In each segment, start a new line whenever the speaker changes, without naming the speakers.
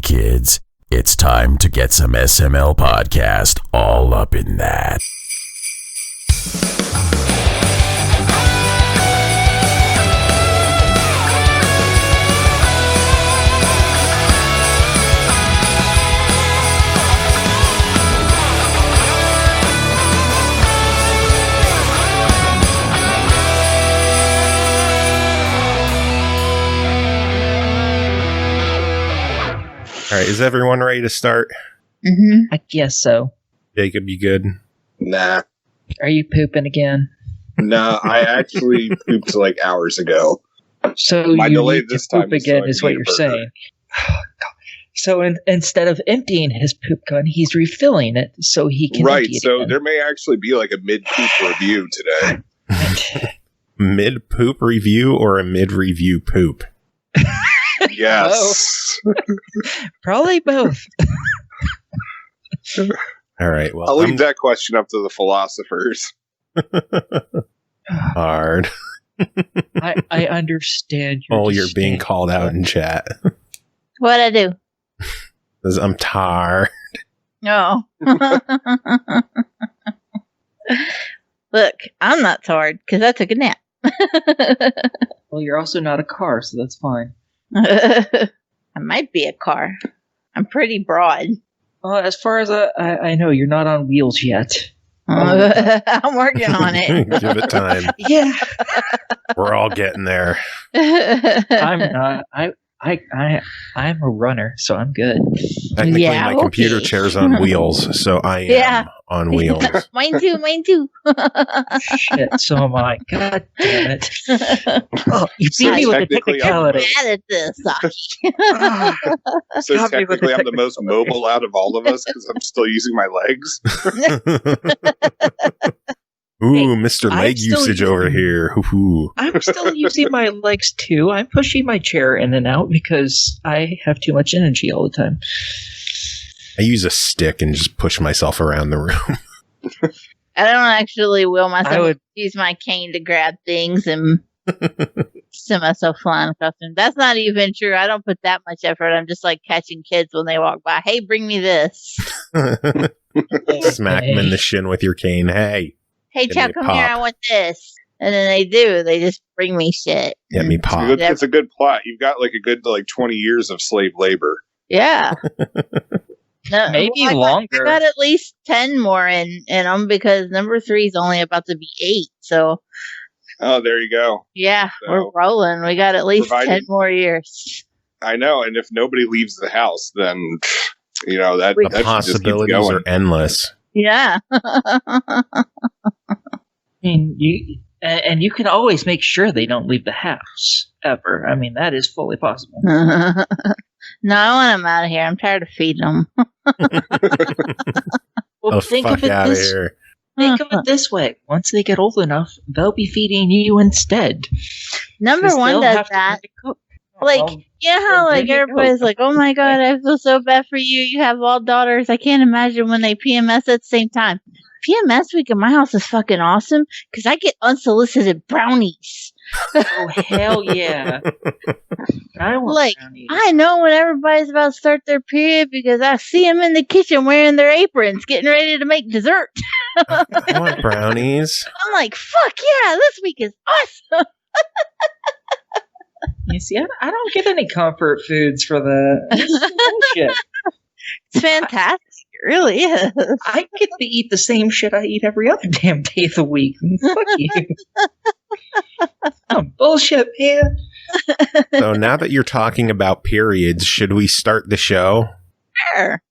kids. It's time to get some SML podcast all up in that.
All right, is everyone ready to start?
Mm-hmm. I guess so.
Jacob, you good?
Nah.
Are you pooping again?
No, I actually pooped like hours ago.
So
My
you
delay
need
this
to poop
time is
again
so I
is what
need a
you're
burger.
saying. So instead of emptying his poop gun, he's refilling it so he can
Right,
empty it
so
again.
there may actually be like a mid-poop review today.
Mid-poop review or a mid-review poop?
Yes.
Probably both.
All right, well,
I'll leave that question up to the philosophers.
hard.
I understand your
Oh, you're being
disdain.
called out in chat.
What'd I do?
'Cause I'm tired.
No. Look, I'm not tired because I took a nap.
Well, you're also not a car, so that's fine.
I might be a car. I'm pretty broad.
Well, as far as I know, you're not on wheels yet.
I'm working on it.
Give it time.
Yeah,
We're all getting there.
I'm not. I'm a runner, so I'm good.
Technically,
Yeah,
my computer
okay.
chair's on wheels, so I am
Yeah.
on wheels.
Mine too.
Shit, so am I. God damn it. Oh, you beat me with the
Technically,
technicality.
Mad at this.
So
Got me with
technically
the
I'm the most mobile out of all of us because I'm still using my legs.
Ooh,
Hey,
Mr.
I'm
Leg
still
usage
using-
over here. Hoo-hoo.
I'm still using my legs too. I'm pushing my chair in and out because I have too much energy all the time.
I use a stick and just push myself around the room.
I don't actually will myself
I would-
use my cane to grab things and send myself flying across them. That's not even true. I don't put that much effort. I'm just like catching kids when they walk by. Hey, bring me this.
Smack them in the shin with your cane. Hey,
Hey,
Give me
Chow,
a
come here.
pop.
I want this. And then they do. They just bring me shit.
get me
It's a
pop.
good- it's a good plot. You've got like a good 20 years of slave labor.
Yeah. No,
Maybe
I
longer.
got at least 10 more in them because number 3 is only about to be 8. So,
Oh, there you go.
yeah,
So,
we're rolling. We got at least 10
provided-
more years.
I know, and if nobody leaves the house, then you know that,
The
that should just keep
possibilities
going.
are endless.
Yeah.
I mean, you can always make sure they don't leave the house ever. I mean, that is fully possible.
No, I want them out of here. I'm tired of feeding them.
Well,
Oh, fuck out of here.
Think of it this way: once they get old enough, they'll be feeding you instead.
Number
'Cause
1
they'll
does
have to
that.
learn to cook.
Like,
Well,
you know how
there
like
you go.
everybody's like, oh my god, I feel so bad for you. You have all daughters. I can't imagine when they PMS at the same time. PMS week in my house is fucking awesome because I get unsolicited brownies.
oh hell yeah! I want
Like,
brownies.
I know when everybody's about to start their period because I see them in the kitchen wearing their aprons, getting ready to make dessert.
I want brownies.
I'm like, fuck yeah, this week is awesome.
You see, I don't get any comfort foods for the bullshit.
It's fantastic. It really is.
I get to eat the same shit I eat every other damn day of the week. Fuck you. Oh, bullshit, man.
So now that you're talking about periods, should we start the show?
Sure.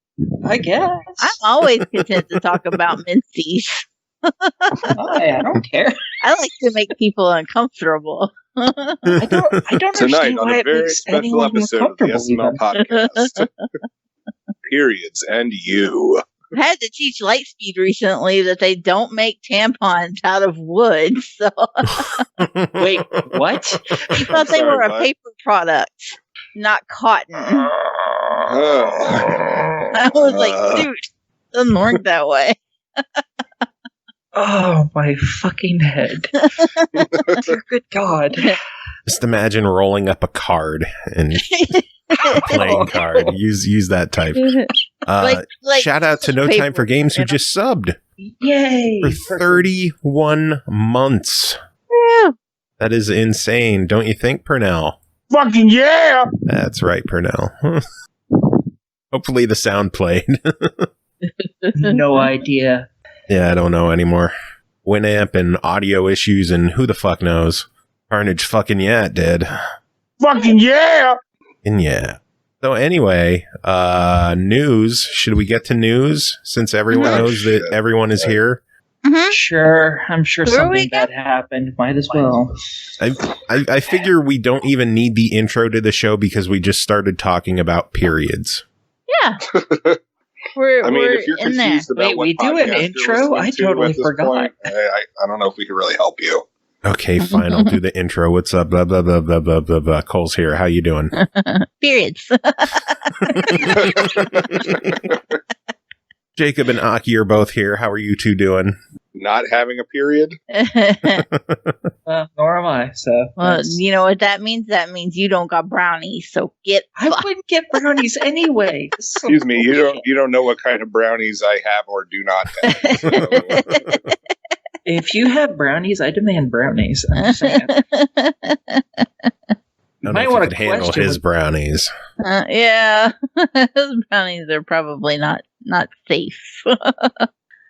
I guess.
I'm always content to talk about menses.
I don't care.
I like to make people uncomfortable.
I don't
Tonight
understand
on
why
a
it
very
makes
special
anyone more
episode of the
comfortable.
SML
even.
podcast. Periods and you.
I had to teach Lightspeed recently that they don't make tampons out of wood, so
Wait, what?
I thought they
Sorry,
were a
what?
paper product, not cotton.
Oh.
I was like, dude, it doesn't work that way.
Oh, my fucking head. Dear good God.
Just imagine rolling up a card and Playing card. Use that type.
Like
Shout out to No Time for Games who just subbed
Yay!
for 31 months.
Yeah.
That is insane, don't you think, Purnell?
Fucking yeah!
That's right, Purnell. Hopefully the sound played.
No idea.
Yeah, I don't know anymore. Winamp and audio issues and who the fuck knows. Carnage fucking yeah, it did.
Fucking yeah!
And yeah. So anyway, news. Should we get to news since everyone
Mhm.
knows that everyone is here?
Mhm.
Sure, I'm sure
Where we
something bad happened. Might as well.
I figure we don't even need the intro to the show because we just started talking about periods.
Yeah. We're,
I mean,
we're
if you're
in there.
confused about
Wait,
what
we do an
podcast you're
intro?
listening
I
to
totally
at this
forgot.
point, I don't know if we can really help you.
Okay, fine. I'll do the intro. What's up? Blah, blah, blah, blah, blah, blah, blah. Cole's here. How you doing?
Periods.
Jacob and Aki are both here. How are you two doing?
Not having a period?
Nor am I. So
Well,
that's-
you know what that means? That means you don't got brownies, so get
I
fucked.
wouldn't get brownies anyway. This is so
Excuse me,
bullshit.
you don't know what kind of brownies I have or do not have. So,
If you have brownies, I demand brownies. I'm just saying.
I don't
might
know if
wanna
you could handle
question
his
what-
brownies.
Yeah, those brownies are probably not safe.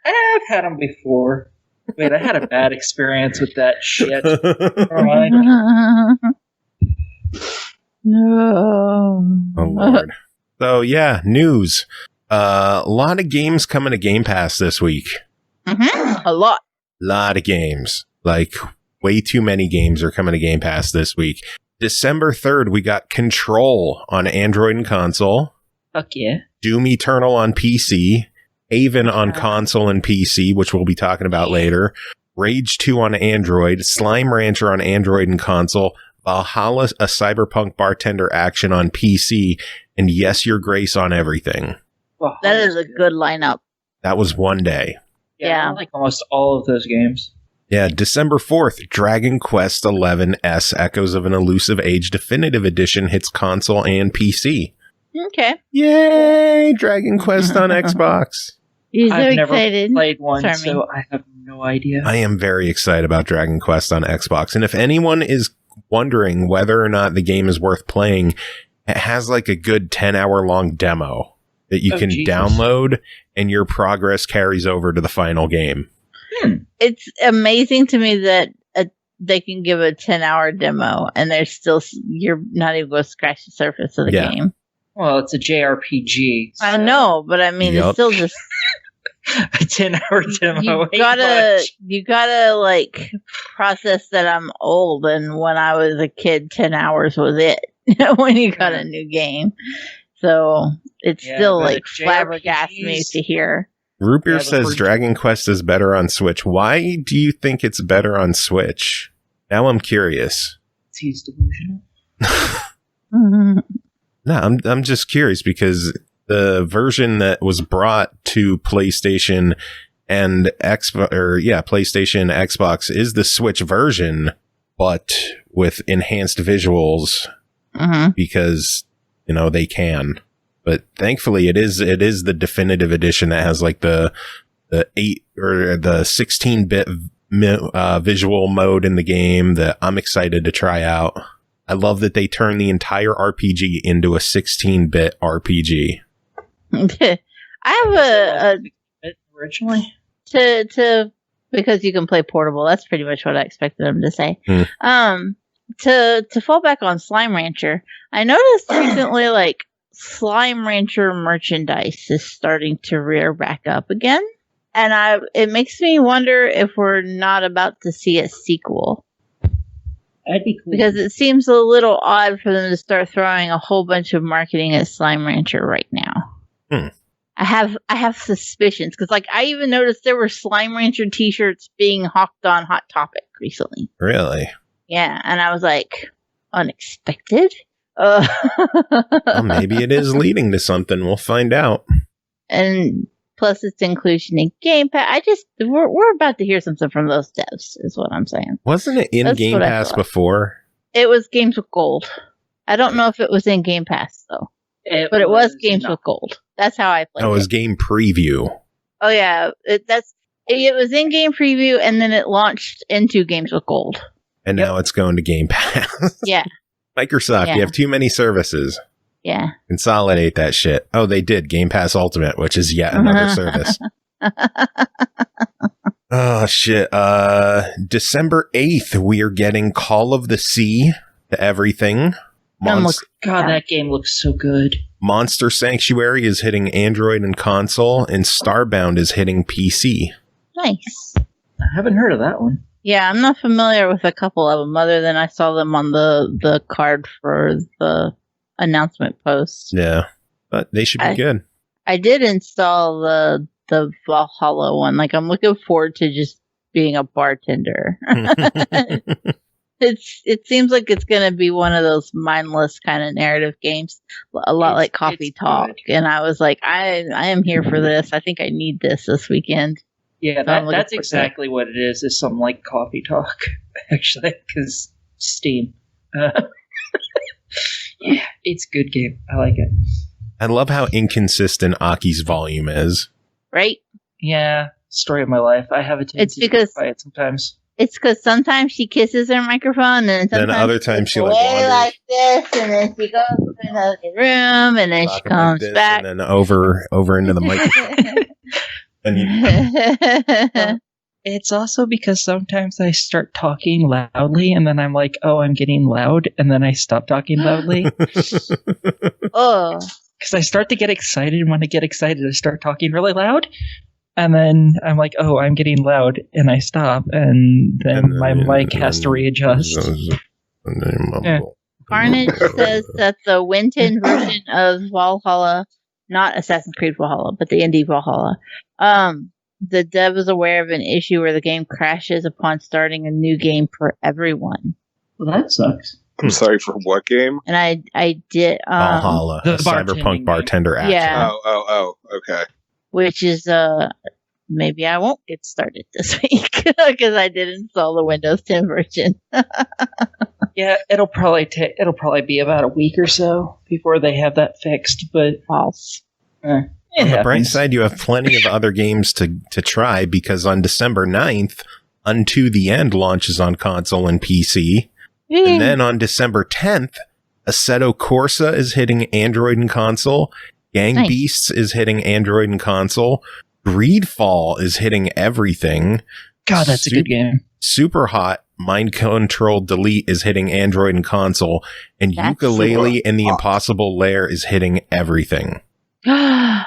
I've had them before. Wait, I had a bad experience with that shit. Never mind.
No.
Oh, Lord. So, yeah, news. A lot of games coming to Game Pass this week.
A lot.
Lot of games. Like, way too many games are coming to Game Pass this week. December 3rd, we got Control on Android and console.
Fuck yeah.
Doom Eternal on PC. Haven on console and PC, which we'll be talking about later. Rage 2 on Android. Slime Rancher on Android and console. Valhalla, a Cyberpunk Bartender Action on PC. And Yes, Your Grace on everything.
Well,
That is a good lineup.
That was one day.
Yeah.
I like almost all of those games.
Yeah, December 4th, Dragon Quest XI S Echoes of an Elusive Age Definitive Edition hits console and PC.
Okay.
Yay! Dragon Quest on Xbox.
You're so
I've never
excited.
played one,
Sorry,
so I have no idea.
I am very excited about Dragon Quest on Xbox. And if anyone is wondering whether or not the game is worth playing, it has like a good 10-hour long demo that you
Oh,
can
Jesus.
download and your progress carries over to the final game.
It's amazing to me that they can give a 10-hour demo and there's still you're not even going to scratch the surface of the
Yeah.
game.
Well, it's a JRPG.
I
so
know, but I mean,
Yup.
it's still just
a 10-hour demo.
you
ain't
gotta
much.
like process that I'm old, and when I was a kid, 10 hours was it when you got a new game. So it's
Yeah,
still
but
like flabbergasted me
JRPGs
to hear.
Root Beer
Yeah, but
says
for-
Dragon Quest is better on Switch. Why do you think it's better on Switch? Now I'm curious.
He's delusional.
No, I'm just curious because the version that was brought to PlayStation and PlayStation Xbox is the Switch version, but with enhanced visuals because they can. But thankfully, it is the definitive edition that has like the 8 or the 16-bit visual mode in the game that I'm excited to try out. I love that they turn the entire RPG into a 16-bit RPG.
I have
Originally?
to because you can play portable. That's pretty much what I expected them to say.
Hmm.
To fall back on Slime Rancher, I noticed recently like Slime Rancher merchandise is starting to rear back up again, and it makes me wonder if we're not about to see a sequel.
That'd be cool.
Because it seems a little odd for them to start throwing a whole bunch of marketing at Slime Rancher right now. I have suspicions because like I even noticed there were Slime Rancher t-shirts being hawked on Hot Topic recently.
Really?
Yeah, and I was like, unexpected?
Well, maybe it is leading to something. We'll find out.
And plus its inclusion in Game Pass. We're about to hear something from those devs, is what I'm saying.
Wasn't it in
That's
Game
what I
Pass
thought.
before?
It was Games with Gold. I don't know if it was in Game Pass though, but it was Games
not.
with Gold. That's how I played
Oh, it was
it.
game preview.
Oh yeah, it was in game preview and then it launched into Games with Gold.
And now it's going to Game Pass.
Yeah,
Microsoft,
Yeah.
you have too many services.
yeah.
Consolidate that shit. Oh, they did. Game Pass Ultimate, which is yet another service. Oh, shit. December 8th, we are getting Call of the Sea to everything.
I'm
God, that game looks so good.
Monster Sanctuary is hitting Android and console, and Starbound is hitting PC.
Nice.
I haven't heard of that one.
Yeah, I'm not familiar with a couple of them other than I saw them on the card for the announcement post.
Yeah, but they should be good.
I did install the Valhalla one. Like, I'm looking forward to just being a bartender. It seems like it's going to be one of those mindless kind of narrative games, a lot like Coffee
it's
Talk.
good.
And I was like, I am here for this. I think I need this weekend.
Yeah,
So I'm looking
that's
forward to
exactly what it is something like Coffee Talk, actually, because Steam. Yeah, it's a good game. I like it.
I love how inconsistent Aki's volume is.
Right?
Yeah, story of my life. I have a tendency
because-
to play it sometimes.
It's because sometimes she kisses her microphone, and
Then
sometimes
other times she
goes
like
away
wanders
like this, and then she goes to another room, and then she
talking like
comes
this,
back.
and then over into the microphone. And you,
It's also because sometimes I start talking loudly, and then I'm like, oh, I'm getting loud, and then I stop talking loudly.
Oh,
Because I start to get excited, and when I get excited, I start talking really loud. And then I'm like, oh, I'm getting loud, and I stop, and then my mic has to readjust. Yeah.
Carnage says that the Winton version of Valhalla, not Assassin's Creed Valhalla, but the indie Valhalla, the dev is aware of an issue where the game crashes upon starting a new game for everyone.
Well, that sucks.
I'm sorry, for what game?
And I did,
Valhalla,
the
a cyberpunk
bartending
bartender action.
Yeah.
Oh, okay.
which is maybe I won't get started this week because I did install the Windows 10 version.
Yeah, it'll probably be about a week or so before they have that fixed. But
False.
On the bright side, you have plenty of other games to try because on December 9th, Unto the End launches on console and PC. And then on December 10th, Assetto Corsa is hitting Android and console. Gang
Nice.
Beasts is hitting Android and console. Greedfall is hitting everything.
God, that's a good game.
Super Hot Mind Control Delete is hitting Android and console. And
That's
Yooka-Laylee
super
and the
hot.
Impossible Lair is hitting everything.
I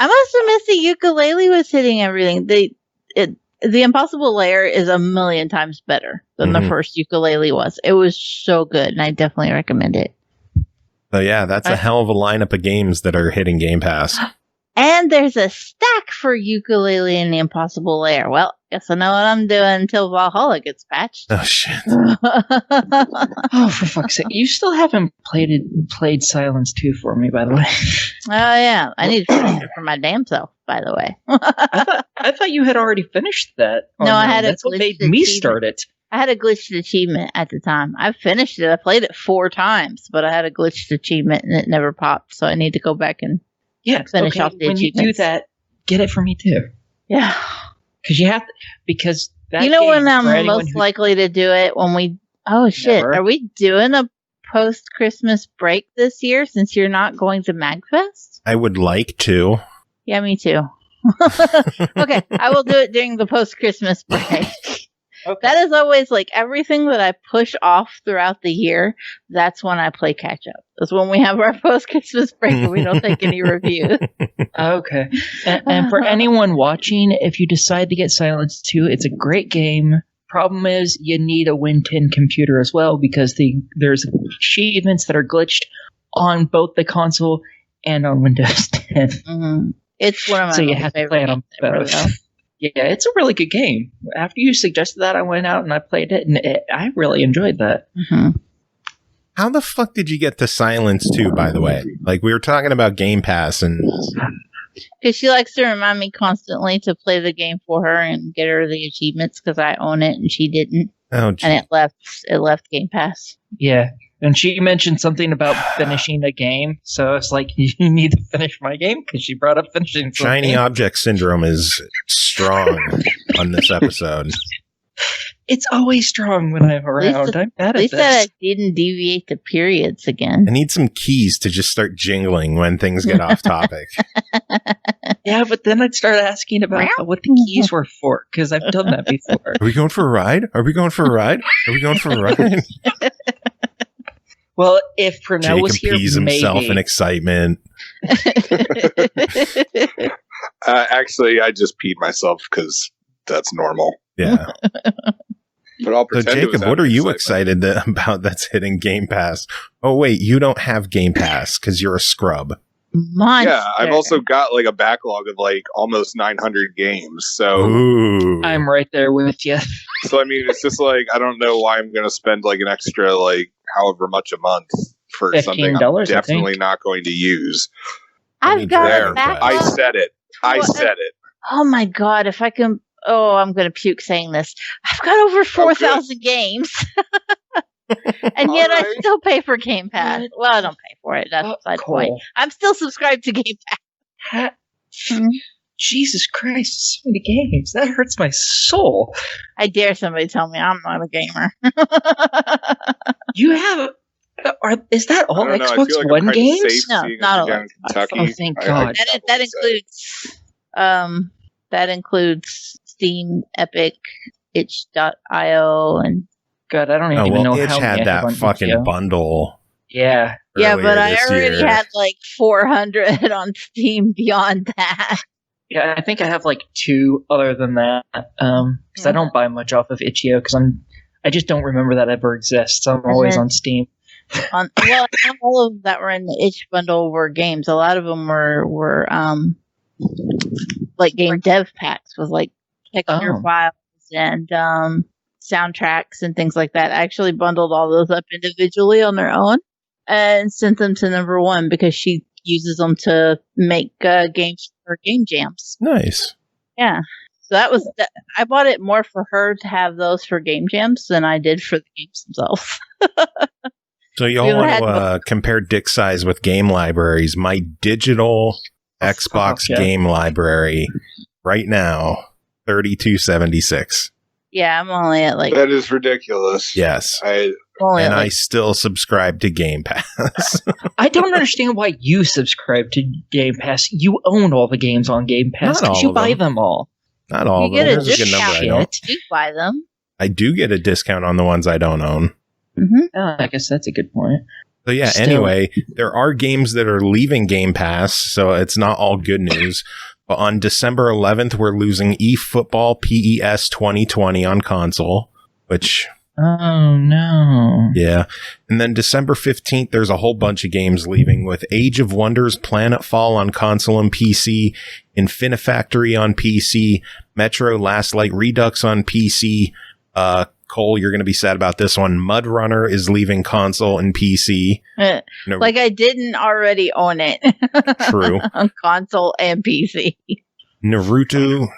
must have missed the Ukulele was hitting everything. The Impossible Lair is a million times better than the
Mhm.
first Ukulele was. It was so good, and I definitely recommend it.
So yeah, that's a hell of a lineup of games that are hitting Game Pass.
And there's a stack for Ukulele and the Impossible Lair. Well, guess I know what I'm doing until Valhalla gets patched.
Oh shit.
Oh, for fuck's sake! You still haven't played Silence 2 for me, by the way.
Oh yeah, I need to finish it for my damn self. By the way,
I thought you had already finished that.
No, I had a
That's what made
glitched
me
achievement.
start it.
I had a glitched achievement at the time. I finished it. I played it 4 times, but I had a glitched achievement and it never popped. So I need to go back and
Yeah,
Finish off the
when you do
achievements.
that, get it for me too.
yeah.
Because you have to, because that
You know
game,
when I'm
for anyone
most
who-
likely to do it when we. Oh shit!
Never.
Are we doing a post Christmas break this year since you're not going to Magfest?
I would like to.
Yeah, me too. Okay, I will do it during the post Christmas break.
Okay.
That is always like everything that I push off throughout the year. That's when I play catch up. That's when we have our post Christmas break and we don't take any reviews.
Okay. And for anyone watching, if you decide to get Silence 2, it's a great game. Problem is, you need a Win 10 computer as well because there's achievements that are glitched on both the console and on Windows 10.
Mhm. It's one of my
So you
most
have to
favorite
play it on
games ever,
both.
though.
Yeah, it's a really good game. After you suggested that, I went out and I played it, and I really enjoyed that.
Mhm.
How the fuck did you get to Silence 2, by the way? Like, we were talking about Game Pass, and
Because she likes to remind me constantly to play the game for her and get her the achievements because I own it and she didn't,
oh,
and it left Game Pass.
Yeah, And she mentioned something about finishing a game. So it's like, you need to finish my game because she brought up finishing something.
Shiny object syndrome is strong on this episode.
It's always strong when I'm around. I'm bad
At
at
least
this.
that I didn't deviate to periods again.
I need some keys to just start jingling when things get off topic.
Yeah, but then I'd start asking about what the keys were for because I've done that before.
Are we going for a ride? Are we going for a ride? Are we going for a ride?
Well, if Pernell
Jacob
was here,
pees himself
maybe.
in excitement.
Actually, I just peed myself because that's normal.
Yeah.
But I'll
So,
pretend.
Jacob, what are you excited about that's hitting Game Pass? Oh, wait, you don't have Game Pass because you're a scrub.
Monster.
Yeah, I've also got like a backlog of like almost 900 games. So,
Ooh.
I'm right there with you.
I mean, it's just like I don't know why I'm going to spend like an extra like however much a month for something I'm
$15, I
definitely
think.
not going to use.
I've
mean,
got
there,
a backlog.
I said it. I said it.
Oh my god! If I can, I'm going to puke saying this. I've got over 4,000 games, and yet I
Alright.
still pay for Game Pass. Well, I don't pay for it. That's beside the point.
Cole.
I'm still subscribed to Game Pass. Mhm.
Jesus Christ, so many games. That hurts my soul.
I dare somebody tell me I'm not a gamer.
You have... is that all
I don't know, I
Xbox
feel like
One
I'm kind of
games?
safe
No,
seeing
not
us
all
again in Kentucky.
Oh, thank God.
That includes Steam, Epic, itch.io, and
God, I don't
Oh,
even know
well, Itch
how many
had
I have
that
on
fucking
itch.io.
bundle.
Yeah.
yeah,
earlier
but I
this
already
year.
had like 400 on Steam beyond that.
Yeah, I think I have like 2 other than that. Because I don't buy much off of itch.io because I just don't remember that ever exists. I'm always on Steam.
Not all of them that were in the itch bundle were games. A lot of them were like game dev packs with like texture files and soundtracks and things like that. I actually bundled all those up individually on their own and sent them to number one because she uses them to make games for game jams.
Nice.
Yeah. So that was I bought it more for her to have those for game jams than I did for the games themselves.
So y'all
We
want
had
to compare dick size with game libraries. My digital Xbox
yeah.
game library right now, 3276.
Yeah, I'm only at like
That is ridiculous.
Yes.
only
And
at
I
like
still subscribe to Game Pass.
I don't understand why you subscribe to Game Pass. You own all the games on Game Pass
Not all
because you
of
buy
them.
them all.
Not all
you
of
get
them.
a
There's a good number I
discount.
don't.
You buy them.
I do get a discount on the ones I don't own.
I guess that's a good point.
So yeah,
Still.
anyway, there are games that are leaving Game Pass, so it's not all good news. But on December 11th, we're losing eFootball PES 2020 on console, which,
Oh no.
yeah. And then December 15th, there's a whole bunch of games leaving with Age of Wonders, Planetfall on console and PC, Infinifactory on PC, Metro Last Light Redux on PC, Cole, you're going to be sad about this one. Mud Runner is leaving console and PC. No,
Like I didn't already own it.
True.
On console and PC.
Naruto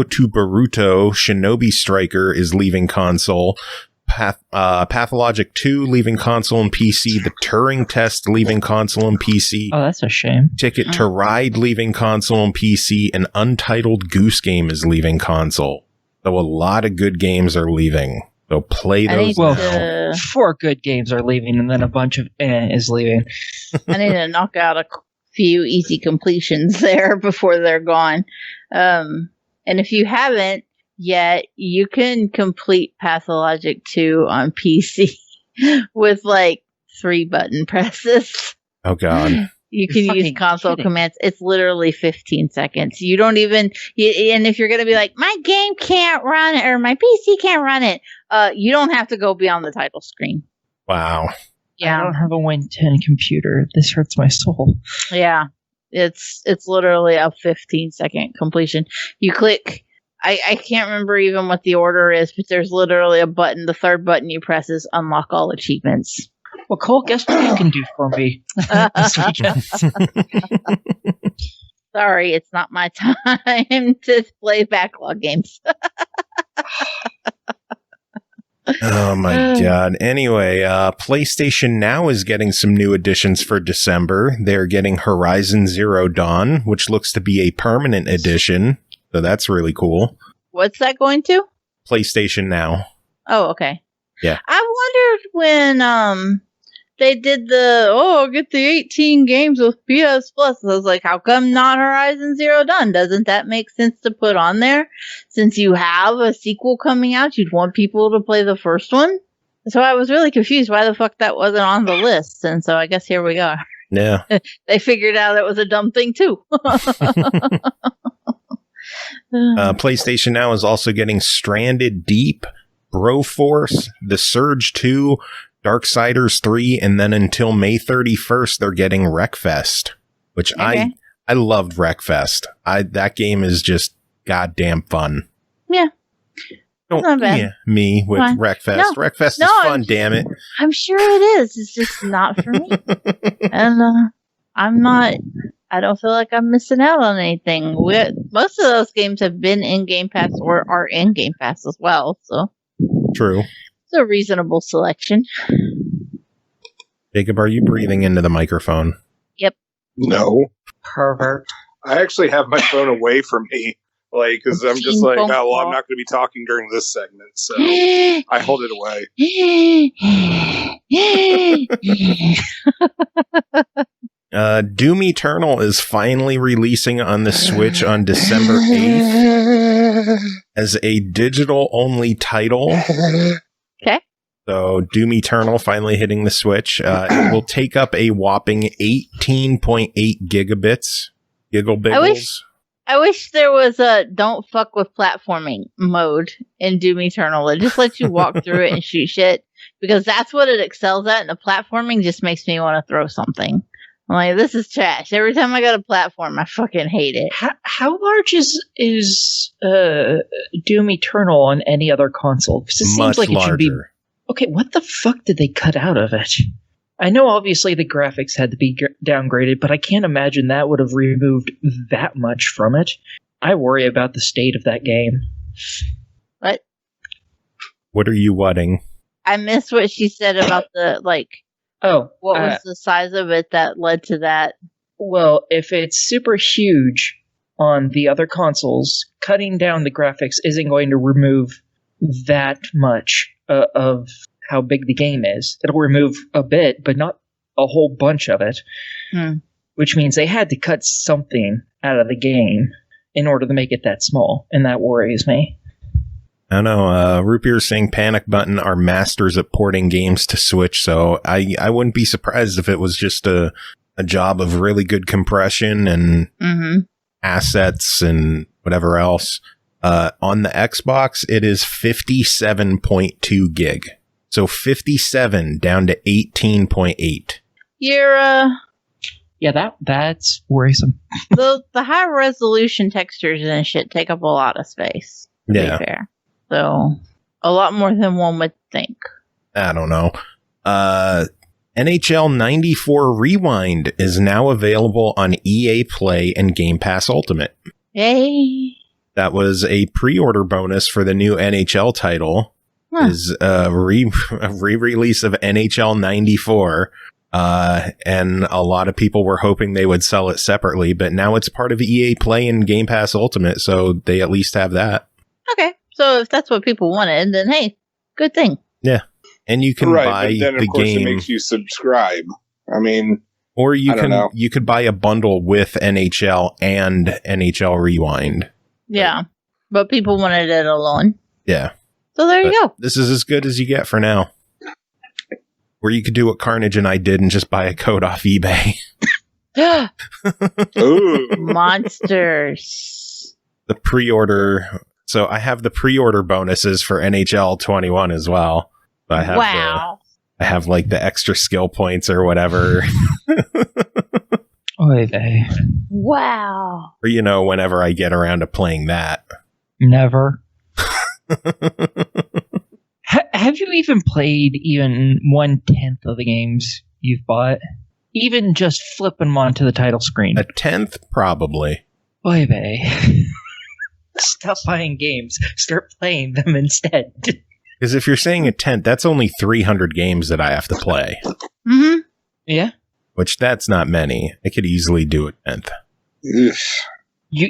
to Boruto Shinobi Striker is leaving console. Pathologic 2 leaving console and PC. The Turing Test leaving console and PC.
Oh, that's a shame.
Ticket to Ride leaving console and PC. And Untitled Goose Game is leaving console. So a lot of good games are leaving. So play
I
those
need
Well,
now.
to
4 good games are leaving, and then a bunch of is leaving.
I need to knock out a few easy completions there before they're gone. And if you haven't yet, you can complete Pathologic 2 on PC with like 3 button presses.
Oh god.
You
You're
can use
fucking
console
kidding.
commands. It's literally 15 seconds. You don't even, and if you're going to be like, my game can't run it or my PC can't run it, you don't have to go beyond the title screen.
Wow.
I
Yeah.
don't have a Win 10 computer. This hurts my soul.
Yeah. It's literally a 15-second completion. You click, I can't remember even what the order is, but there's literally a button. The third button you press is unlock all achievements.
Well, Cole, guess what you can do for me this weekend?
Sorry, it's not my time to play backlog games.
Oh my god. Anyway, PlayStation Now is getting some new additions for December. They're getting Horizon Zero Dawn, which looks to be a permanent edition. So that's really cool.
What's that going to?
PlayStation Now.
Oh, okay.
Yeah.
I wondered when they did get the 18 games with PS Plus. I was like, how come not Horizon Zero Dawn? Doesn't that make sense to put on there? Since you have a sequel coming out, you'd want people to play the first one. So I was really confused why the fuck that wasn't on the list. And so I guess here we are.
Yeah.
They figured out it was a dumb thing too.
PlayStation Now is also getting Stranded Deep, Broforce, The Surge 2, Darksiders 3, and then until May 31st, they're getting Wreckfest, which
Okay.
I loved Wreckfest. That game is just goddamn fun.
Yeah.
Don't
Not bad.
yeah, me with
Fine.
Wreckfest.
No.
Wreckfest
No,
is fun,
I'm-
damn it.
I'm sure it is. It's just not for me. And I don't feel like I'm missing out on anything. Most of those games have been in Game Pass or are in Game Pass as well. So
True.
it's a reasonable selection.
Jacob, are you breathing into the microphone?
No.
Pervert.
I actually have my phone away from me. Like, because I'm just like, oh, well, I'm not going to be talking during this segment. So I hold it away.
Doom Eternal is finally releasing on the Switch on December 8th as a digital-only title.
Okay.
So Doom Eternal finally hitting the Switch. It will take up a whopping 18.8 gigabits. Gigglebiggles.
I wish there was a don't fuck with platforming mode in Doom Eternal. It just lets you walk through it and shoot shit. Because that's what it excels at, and the platforming just makes me want to throw something. I'm like, this is trash. Every time I got a platform, I fucking hate it.
How large is Doom Eternal on any other console? Because it
Much
seems like it should be.
larger.
Okay, what the fuck did they cut out of it? I know obviously the graphics had to be downgraded, but I can't imagine that would have removed that much from it. I worry about the state of that game.
What?
What are you whatting?
I missed what she said about the, like,
Oh,
what was the size of it that led to that?
well, if it's super huge on the other consoles, cutting down the graphics isn't going to remove that much of how big the game is. It'll remove a bit, but not a whole bunch of it.
Hmm.
Which means they had to cut something out of the game in order to make it that small, and that worries me.
I don't know. Root Beer saying Panic Button are masters at porting games to Switch, so I wouldn't be surprised if it was just a job of really good compression and
Mm-hmm.
assets and whatever else. On the Xbox, it is 57.2 gig. So 57 down to 18.8.
You're,
Yeah, that's worrisome.
the high resolution textures and shit take up a lot of space, to
Yeah.
be fair. So, a lot more than one would think.
I don't know. NHL 94 Rewind is now available on EA Play and Game Pass Ultimate.
Yay.
That was a pre-order bonus for the new NHL title.
Huh.
Is a re-release of NHL 94. And a lot of people were hoping they would sell it separately, but now it's part of EA Play and Game Pass Ultimate, so they at least have that.
Okay, so if that's what people wanted, then hey, good thing.
And you can
Right,
buy
but then,
the
of course, it
game,
makes you subscribe. I mean,
or
I don't know.
you could buy a bundle with NHL and NHL Rewind.
Yeah, but people wanted it alone.
Yeah.
So there you go.
This is as good as you get for now. Or you could do what Carnage and I did and just buy a code off eBay.
ooh.
Monsters.
The pre-order. So I have the pre-order bonuses for NHL 21 as well. So I have
Wow.
I have like the extra skill points or whatever.
Oy vey.
Wow.
Or, whenever I get around to playing that.
Never. Have you even played even 1/10 of the games you've bought? Even just flipping them onto the title screen.
A 10th, probably.
Oy vey. Stop buying games. Start playing them instead.
Because if you're saying a 10th, that's only 300 games that I have to play.
Mm-hmm.
Yeah.
Which that's not many. I could easily do a 10th.
You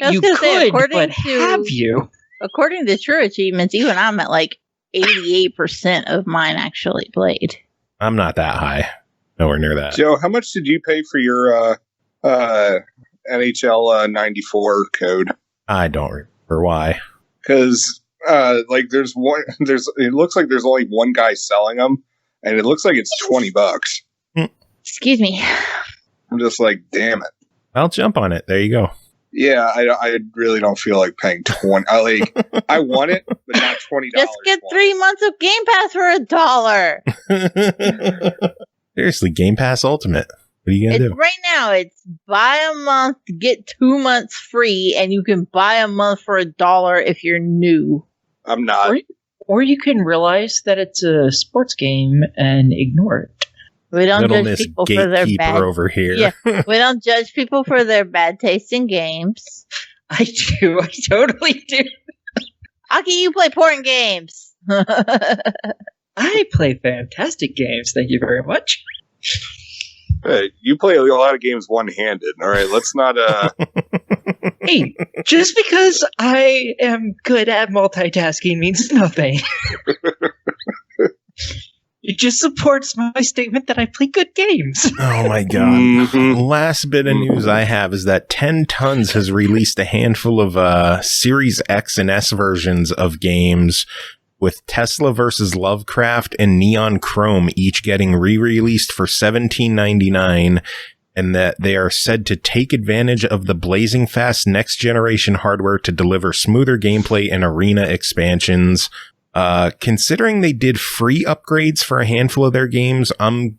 I was gonna say,
could, but have you?
According to True Achievements, even I'm at like 88% of mine actually played.
I'm not that high. Nowhere near that.
Joe, how much did you pay for your NHL 94 code?
I don't remember why.
Because it looks like there's only one guy selling them, and it looks like it's $20.
Excuse me.
I'm just like, damn it.
I'll jump on it. There you go.
Yeah, I really don't feel like paying 20. I want it, but not $20.
Just get 3 months of Game Pass for $1.
Seriously, Game Pass Ultimate. What are you going to do?
Right now, it's buy a month, get 2 months free, and you can buy a month for $1 if you're new.
I'm not.
Or you can realize that it's a sports game and ignore it.
We don't
Little
judge
Miss
people for their
Gatekeeper
bad.
over here.
Yeah, we don't judge people for their bad taste in games.
I do. I totally do.
Aki, you play porn games.
I play fantastic games. Thank you very much.
Hey, you play a lot of games one-handed. All right, let's not.
Hey, just because I am good at multitasking means nothing. It just supports my statement that I play good games.
Oh my god.
Mhm.
Last bit of news I have is that 10 Tons has released a handful of Series X and S versions of games, with Tesla vs. Lovecraft and Neon Chrome each getting re-released for $17.99, and that they are said to take advantage of the blazing fast next generation hardware to deliver smoother gameplay and arena expansions. Considering they did free upgrades for a handful of their games, I'm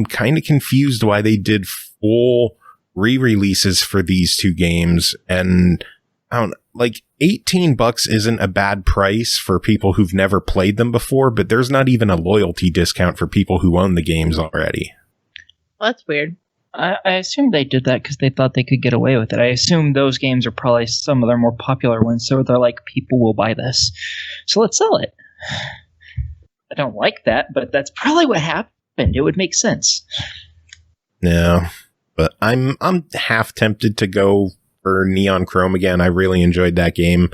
kind of confused why they did full re-releases for these two games. And I don't like $18 isn't a bad price for people who've never played them before, but there's not even a loyalty discount for people who own the games already.
Well, that's weird.
I assume they did that because they thought they could get away with it. I assume those games are probably some of their more popular ones, so they're like, people will buy this, so let's sell it. I don't like that, but that's probably what happened. It would make sense.
Yeah, but I'm half tempted to go for Neon Chrome again. I really enjoyed that game.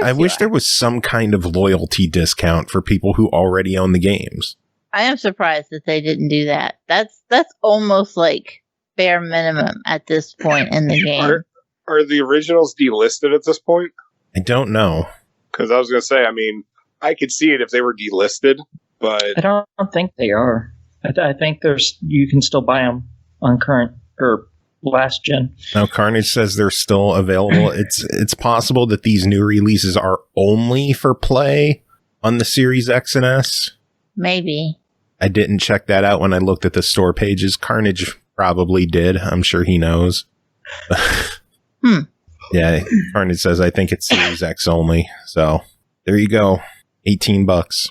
I wish there was some kind of loyalty discount for people who already own the games.
I am surprised that they didn't do that. That's almost like bare minimum at this point in the game.
Are the originals delisted at this point?
I don't know.
Because I was going to say, I mean, I could see it if they were delisted, but
I don't think they are. I think you can still buy them on current or last gen.
Now, Carnage says they're still available. It's possible that these new releases are only for play on the Series X and S.
Maybe.
I didn't check that out when I looked at the store pages. Carnage probably did. I'm sure he knows. Yeah, Carnage says, I think it's Series X only. So, there you go. $18.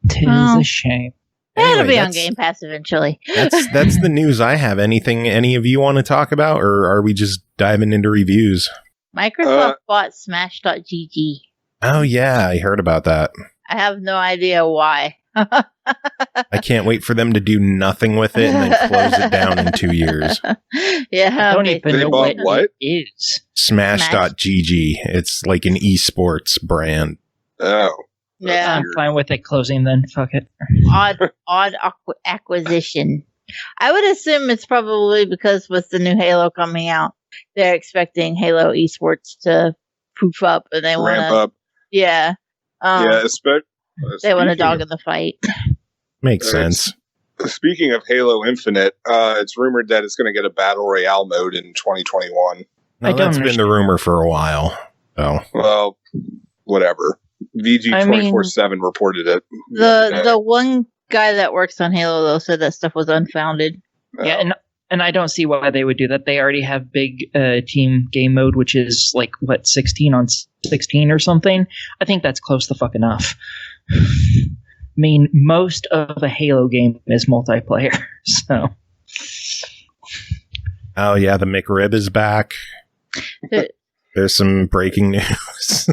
Tis a shame.
It'll
Anyway,
be on Game Pass eventually.
that's the news I have. Anything any of you want to talk about, or are we just diving into reviews?
Microsoft bought Smash.gg.
Oh, yeah, I heard about that.
I have no idea why.
I can't wait for them to do nothing with it and then close it down in 2 years.
Yeah.
I don't even
They
know
bought what?
it is.
Smash.gg. It's like an esports brand.
oh.
Yeah.
I'm fine with it closing then. Fuck it.
Odd acquisition. I would assume it's probably because with the new Halo coming out, they're expecting Halo esports to poof up and they want
Ramp
to.
up.
Yeah.
Yeah,
They want a dog in the fight.
Makes sense.
Speaking of Halo Infinite, it's rumored that it's going to get a Battle Royale mode in 2021.
No,
I don't
that's been the
understand.
rumor for a while. So,
Well, whatever. VG 24/7 reported it.
The one guy that works on Halo though said that stuff was unfounded.
Yeah, and I don't see why they would do that. They already have big team game mode, which is like, 16 on 16 or something? I think that's close to fuck enough. I mean, most of a Halo game is multiplayer, so.
oh yeah, the McRib is back. There's some breaking news.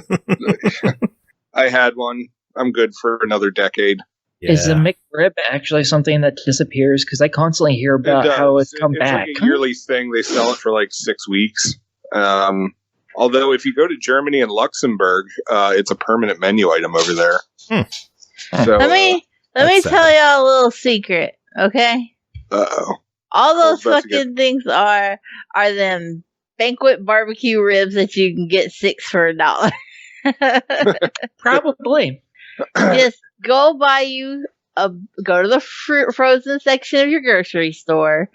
I had one. I'm good for another decade.
Yeah.
Is the McRib actually something that disappears? Because I constantly hear about how it's come back.
Like a yearly thing. They sell it for like 6 weeks. Although if you go to Germany and Luxembourg, it's a permanent menu item over there. So,
let me tell y'all a little secret, okay?
Uh-oh.
All those fucking things are them banquet barbecue ribs that you can get 6 for $1.
Probably.
Just go to the frozen section of your grocery store,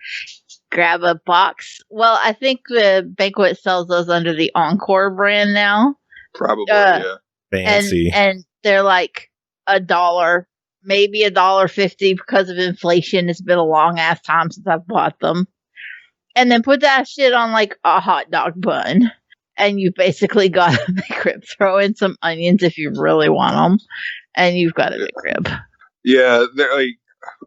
grab a box. Well, I think the Banquet sells those under the Encore brand now.
Probably, yeah.
Fancy.
And they're like $1, maybe $1.50 because of inflation. It's been a long ass time since I've bought them. And then put that shit on like a hot dog bun. And you basically got a McRib. Throw in some onions if you really want them. And you've got a McRib.
Yeah, like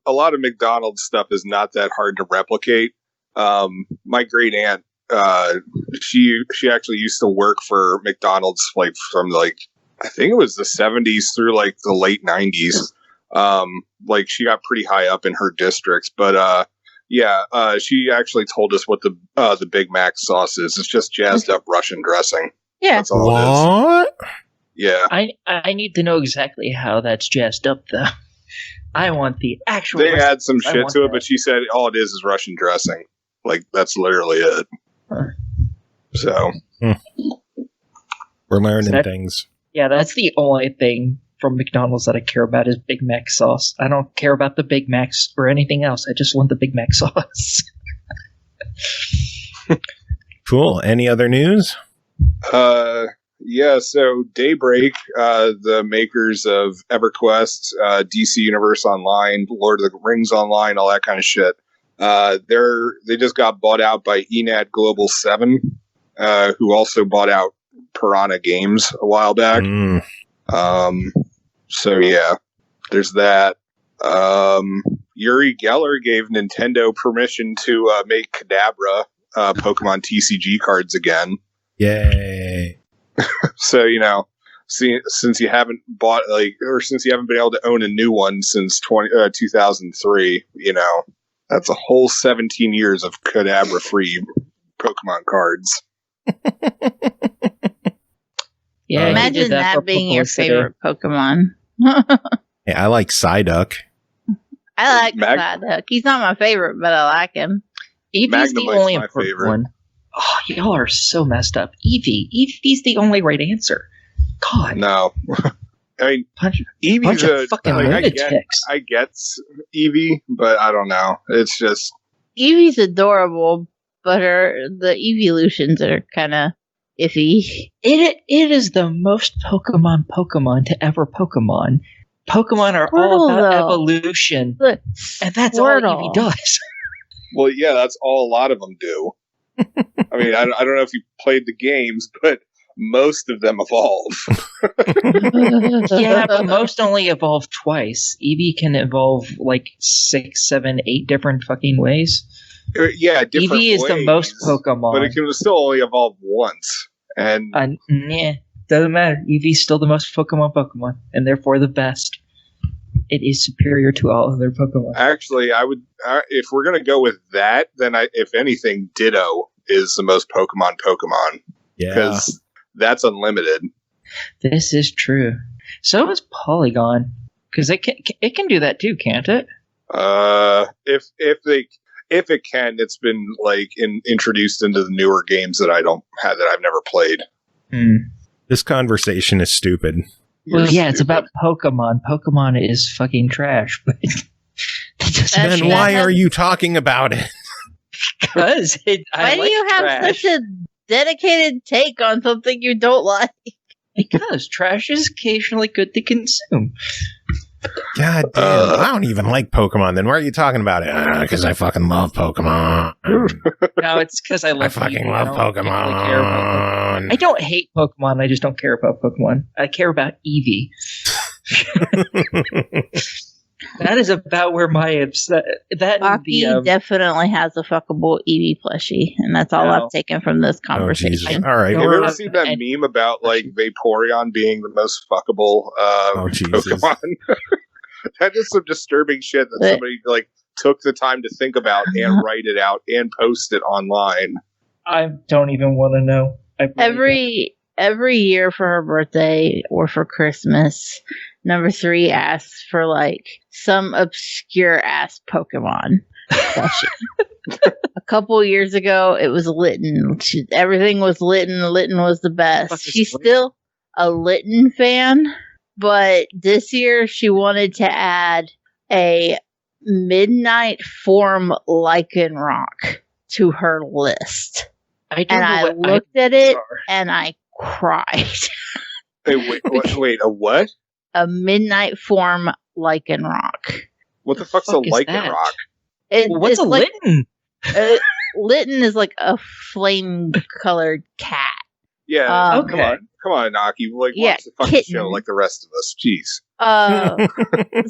a lot of McDonald's stuff is not that hard to replicate. My great aunt, she actually used to work for McDonald's like from like I think it was the 70s through like the late 90s. Like she got pretty high up in her districts, but she actually told us what the Big Mac sauce is. It's just jazzed up Russian dressing.
Yeah,
that's all
what?
it is. Yeah,
I need to know exactly how that's jazzed up, though. I want the actual.
They add some shit to it,
that.
but she said all it is Russian dressing. Like that's literally it.
Huh.
So
we're learning things.
Yeah, that's the only thing from McDonald's that I care about is Big Mac sauce. I don't care about the Big Macs or anything else. I just want the Big Mac sauce.
Cool. Any other news?
Yeah, so Daybreak, the makers of EverQuest, DC Universe Online, Lord of the Rings Online, all that kind of shit, they just got bought out by Enad Global 7, who also bought out Piranha Games a while back. So yeah, there's that. Uri Geller gave Nintendo permission to make Kadabra Pokemon TCG cards again.
Yay.
So, since you haven't bought since you haven't been able to own a new one since 2003, that's a whole 17 years of Kadabra free Pokemon cards.
Yeah,
imagine that being your favorite Pokemon.
Yeah, I like Psyduck.
I like Psyduck. He's not my favorite, but I like him.
Eevee's the only important one. Oh, y'all are so messed up. Eevee's the only right answer. God.
No. I mean, Eevee's
a fucking lunatics.
I get Eevee, but I don't know. It's just
Eevee's adorable, but the evolutions are kind of iffy.
It is the most Pokemon to ever Pokemon. Pokemon are all about evolution, and that's all Eevee does.
Well, yeah, that's all a lot of them do. I mean, I don't know if you played the games, but most of them evolve.
Yeah, but most only evolve twice. Eevee can evolve like 6, 7, 8 different fucking ways.
Yeah, different
Eevee is
ways,
the most Pokemon.
but it can still only evolve once. And
doesn't matter. Eevee's still the most Pokemon, and therefore the best. It is superior to all other Pokemon.
Actually, I would, if we're going to go with that, then if anything, Ditto is the most Pokemon.
Yeah.
Because that's unlimited.
This is true. So is Polygon. Because it can do that too, can't it?
If it can, it's been introduced into the newer games that I've never played.
This conversation is stupid.
Well, yeah, it's about Pokemon. Pokemon is fucking trash, but
then why are you talking about it?
Because
why do you have such a dedicated take on something you don't like?
Because trash is occasionally good to consume.
God damn, I don't even like Pokemon. Then why are you talking about it? Because I fucking love Pokemon.
No, it's because I
fucking love Pokemon.
I don't hate Pokemon. I just don't care about Pokemon. I care about Eevee. That is about where my upset. That and
Aki definitely has a fuckable Eevee plushie, and that's all I've taken from this conversation.
Jesus. All right.
Have you ever seen that meme about like Vaporeon being the most fuckable Pokemon? That is some disturbing shit that somebody like took the time to think about and write it out and post it online.
I don't even want to know.
Every year for her birthday or for Christmas, number 3 asks for like some obscure ass Pokemon. A couple years ago, it was Litten. Everything was Litten. Litten was the best. She's still a Litten fan, but this year she wanted to add a Midnight Form Lycanroc to her list. I looked at it and I cried.
Wait, a what?
A Midnight Form Lycanroc.
What the fuck's a Lycanroc?
What's a Litten?
Litten is like a flame-colored cat.
Yeah, come on, Aki. Like, watch the fucking show like the rest of us. Jeez.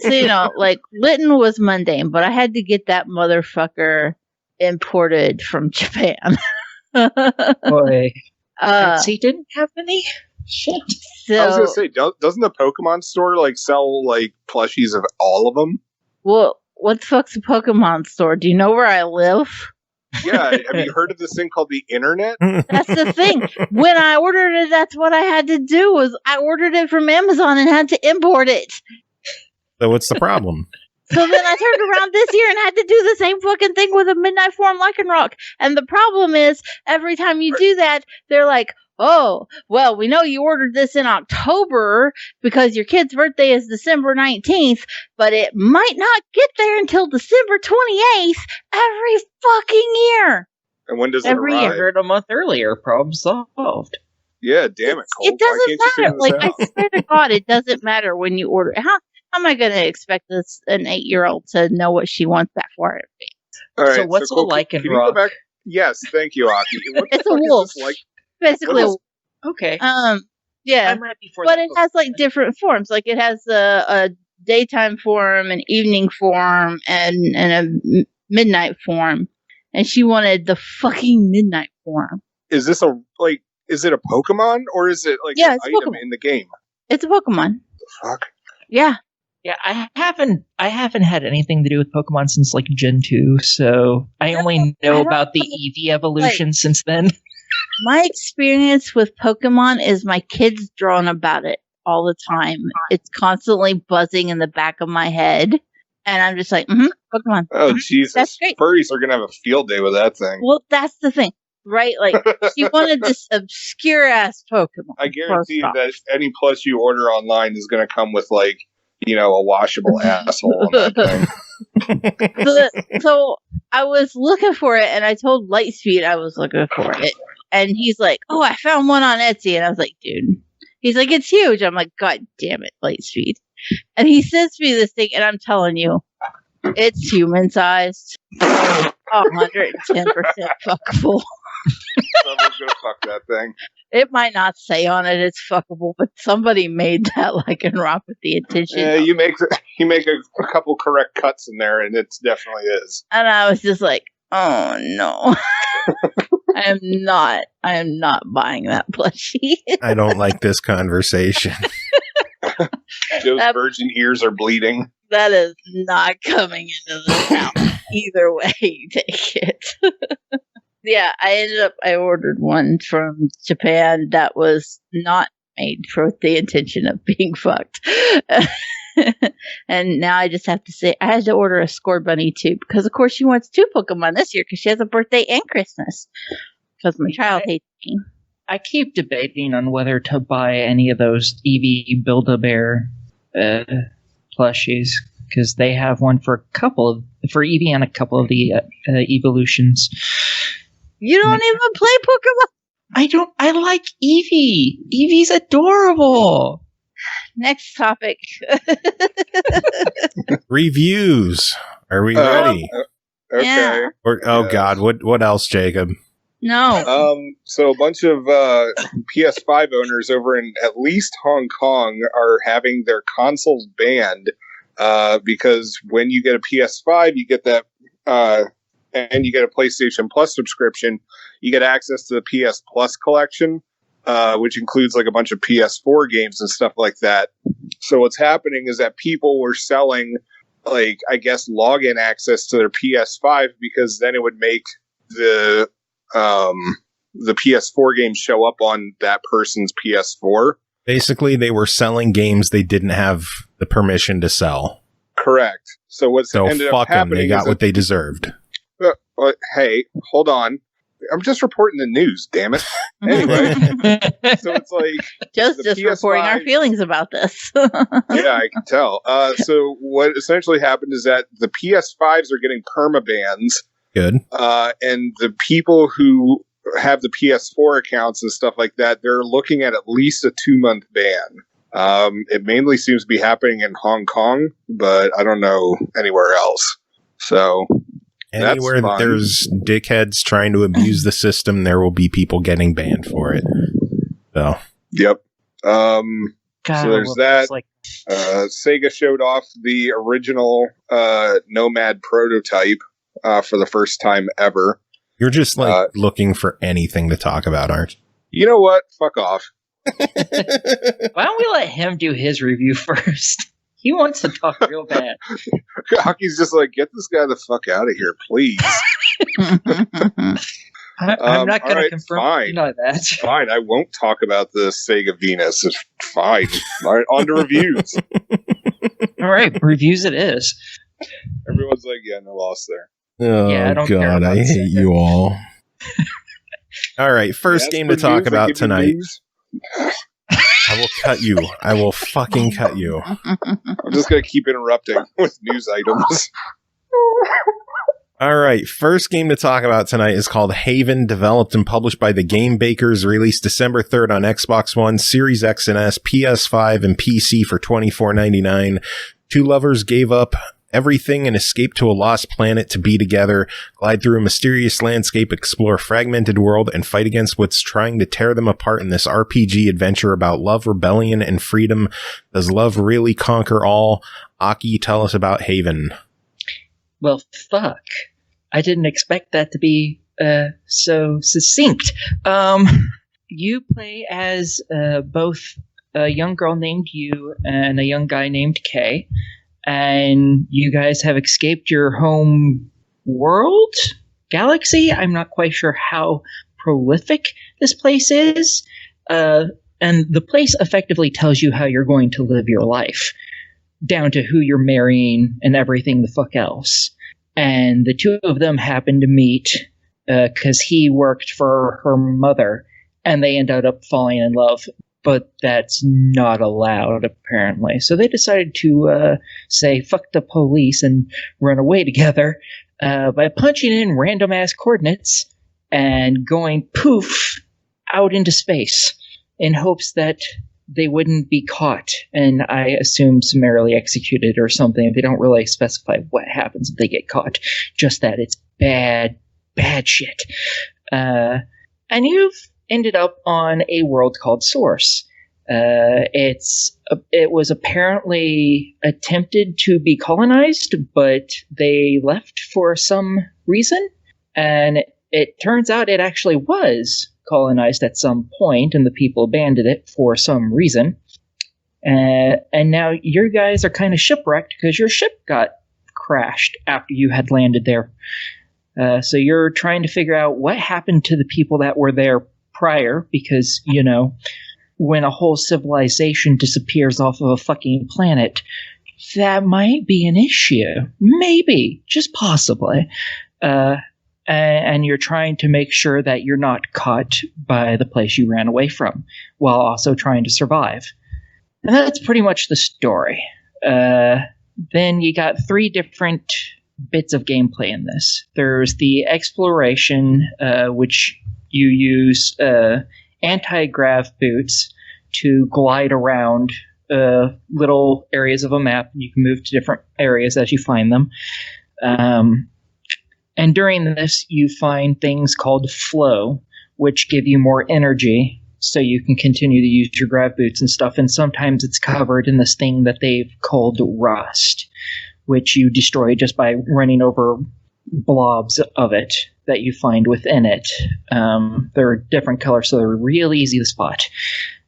So, like, Litten was mundane, but I had to get that motherfucker imported from Japan.
Boy. He didn't have any? Shit.
So, I was going to say, doesn't the Pokemon store, like, sell, like, plushies of all of them?
Well, what the fuck's a Pokemon store? Do you know where I live?
Yeah, have you heard of this thing called the internet?
That's the thing. When I ordered it, that's what I had to do, was I ordered it from Amazon and had to import it.
So what's the problem?
So then I turned around this year and had to do the same fucking thing with a Midnight Form Lycanroc. And the problem is, every time you do that, they're like, oh, well, we know you ordered this in October because your kid's birthday is December 19th, but it might not get there until December 28th every fucking year.
And when does it arrive?
Every year, a month earlier. Problem solved.
Yeah, damn it, Cole.
It doesn't matter. Like, I swear to God, it doesn't matter when you order. How am I going to expect an 8-year-old to know what she wants that for?
All right,
so what's a Lycanroc?
Yes, thank you, Aki.
It's a wolf. Basically,
okay.
Yeah, but it has like different forms. Like it has a daytime form, an evening form, and a midnight form. And she wanted the fucking midnight form.
Is this is it a Pokemon or is it like an item in the game?
It's a Pokemon.
The fuck?
Yeah.
Yeah, I haven't had anything to do with Pokemon since like Gen 2, so I only know about the Eevee evolution since then.
My experience with Pokemon is my kids drone about it all the time. It's constantly buzzing in the back of my head. And I'm just like, Pokemon.
Oh, Jesus. That's great. Furries are going to have a field day with that thing.
Well, that's the thing, right? Like, she wanted this obscure-ass Pokemon.
I guarantee that any plush you order online is going to come with, like, you know, a washable asshole on that thing.
So I was looking for it, and I told Lightspeed I was looking for it. And he's like, oh, I found one on Etsy. And I was like, dude. He's like, it's huge. I'm like, God damn it, Lightspeed. And he sends me this thing, and I'm telling you, it's human-sized. 110% fuckable.
Someone's gonna fuck that thing.
It might not say on it it's fuckable, but somebody made that Lycanroc with the intention.
Yeah, you make a couple correct cuts in there, and it definitely is.
And I was just like, oh no. I am not buying that plushie.
I don't like this conversation.
Joe's virgin ears are bleeding.
That is not coming into the house. Either way you take it. Yeah, I ordered one from Japan that was not made for the intention of being fucked. And now I just have to say, I had to order a Scorbunny too, because of course she wants 2 Pokemon this year because she has a birthday and Christmas. Because my child hates me.
I keep debating on whether to buy any of those Eevee Build-A-Bear plushies, because they have one for Eevee and a couple of the evolutions.
You don't even play Pokemon?
I like Eevee. Eevee's adorable.
Next topic.
Reviews. Are we ready?
Okay.
Yeah.
God, what else, Jacob?
No.
So a bunch of PS5 owners over in at least Hong Kong are having their consoles banned because when you get a PS5, you get that, and you get a PlayStation Plus subscription, you get access to the PS Plus collection, which includes like a bunch of PS4 games and stuff like that. So what's happening is that people were selling, like, I guess, login access to their PS5 because then it would make the PS4 games show up on that person's PS4.
Basically, they were selling games they didn't have the permission to sell.
Correct. So what's ended up
fuck them.
happening?
They got what they deserved.
Hey, hold on. I'm just reporting the news, damn it. Anyway, so it's like
just
PS5,
reporting our feelings about this.
Yeah, I can tell. So what essentially happened is that the PS5s are getting permabans.
Good.
And the people who have the PS4 accounts and stuff like that, they're looking at least a 2-month ban. It mainly seems to be happening in Hong Kong, but I don't know anywhere else. So
anywhere that there's dickheads trying to abuse the system, there will be people getting banned for it. So,
yep.
God,
so there's that. Sega showed off the original Nomad prototype for the first time ever.
You're just looking for anything to talk about, aren't you?
You know what? Fuck off.
Why don't we let him do his review first? He wants to talk real bad.
Hockey's just like, get this guy the fuck out of here, please.
I'm not going to confirm
fine.
That.
Fine, I won't talk about the Sega Venus. It's fine. All right, on to reviews.
All right, reviews it is.
Everyone's like, yeah, no loss there.
Oh,
yeah, I don't care
God,
about
I hate you all. All right, first game to talk about tonight. I will cut you. I will fucking cut you.
I'm just going to keep interrupting with news items.
All right, first game to talk about tonight is called Haven, developed and published by the Game Bakers, released December 3rd on Xbox One, Series X and S, PS5, and PC for $24.99. Two lovers gave up everything and escape to a lost planet to be together, glide through a mysterious landscape, explore a fragmented world, and fight against what's trying to tear them apart in this RPG adventure about love, rebellion, and freedom. Does love really conquer all? Aki, tell us about Haven.
Well, fuck. I didn't expect that to be so succinct. You play as both a young girl named Yu and a young guy named Kay. And you guys have escaped your home world? Galaxy? I'm not quite sure how prolific this place is. And the place effectively tells you how you're going to live your life, down to who you're marrying and everything the fuck else. And the two of them happen to meet because he worked for her mother, and they ended up falling in love. But that's not allowed, apparently. So they decided to say, fuck the police, and run away together by punching in random-ass coordinates and going poof out into space in hopes that they wouldn't be caught, and I assume summarily executed or something. They don't really specify what happens if they get caught, just that it's bad, bad shit. And you've ended up on a world called Source. It was apparently attempted to be colonized, but they left for some reason, and it turns out it actually was colonized at some point, and the people abandoned it for some reason. And now you guys are kind of shipwrecked because your ship got crashed after you had landed there. So you're trying to figure out what happened to the people that were there prior, because, you know, when a whole civilization disappears off of a fucking planet, that might be an issue. Maybe. Just possibly. And you're trying to make sure that you're not caught by the place you ran away from, while also trying to survive. And that's pretty much the story. Then you got 3 different bits of gameplay in this. There's the exploration, which you use anti-grav boots to glide around little areas of a map. You can move to different areas as you find them. And during this, you find things called flow, which give you more energy so you can continue to use your grav boots and stuff. And sometimes it's covered in this thing that they've called rust, which you destroy just by running over blobs of it that you find within it. They're different colors, so they're real easy to spot.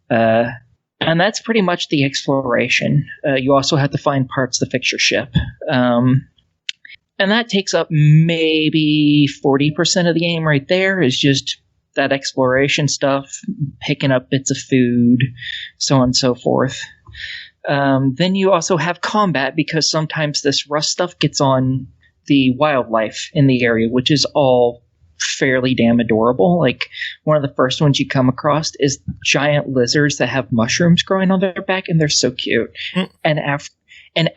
And that's pretty much the exploration. You also have to find parts to fix your ship. And that takes up maybe 40% of the game right there, is just that exploration stuff, picking up bits of food, so on and so forth. Then you also have combat, because sometimes this rust stuff gets on the wildlife in the area, which is all fairly damn adorable. Like, one of the first ones you come across is giant lizards that have mushrooms growing on their back, and they're so cute. And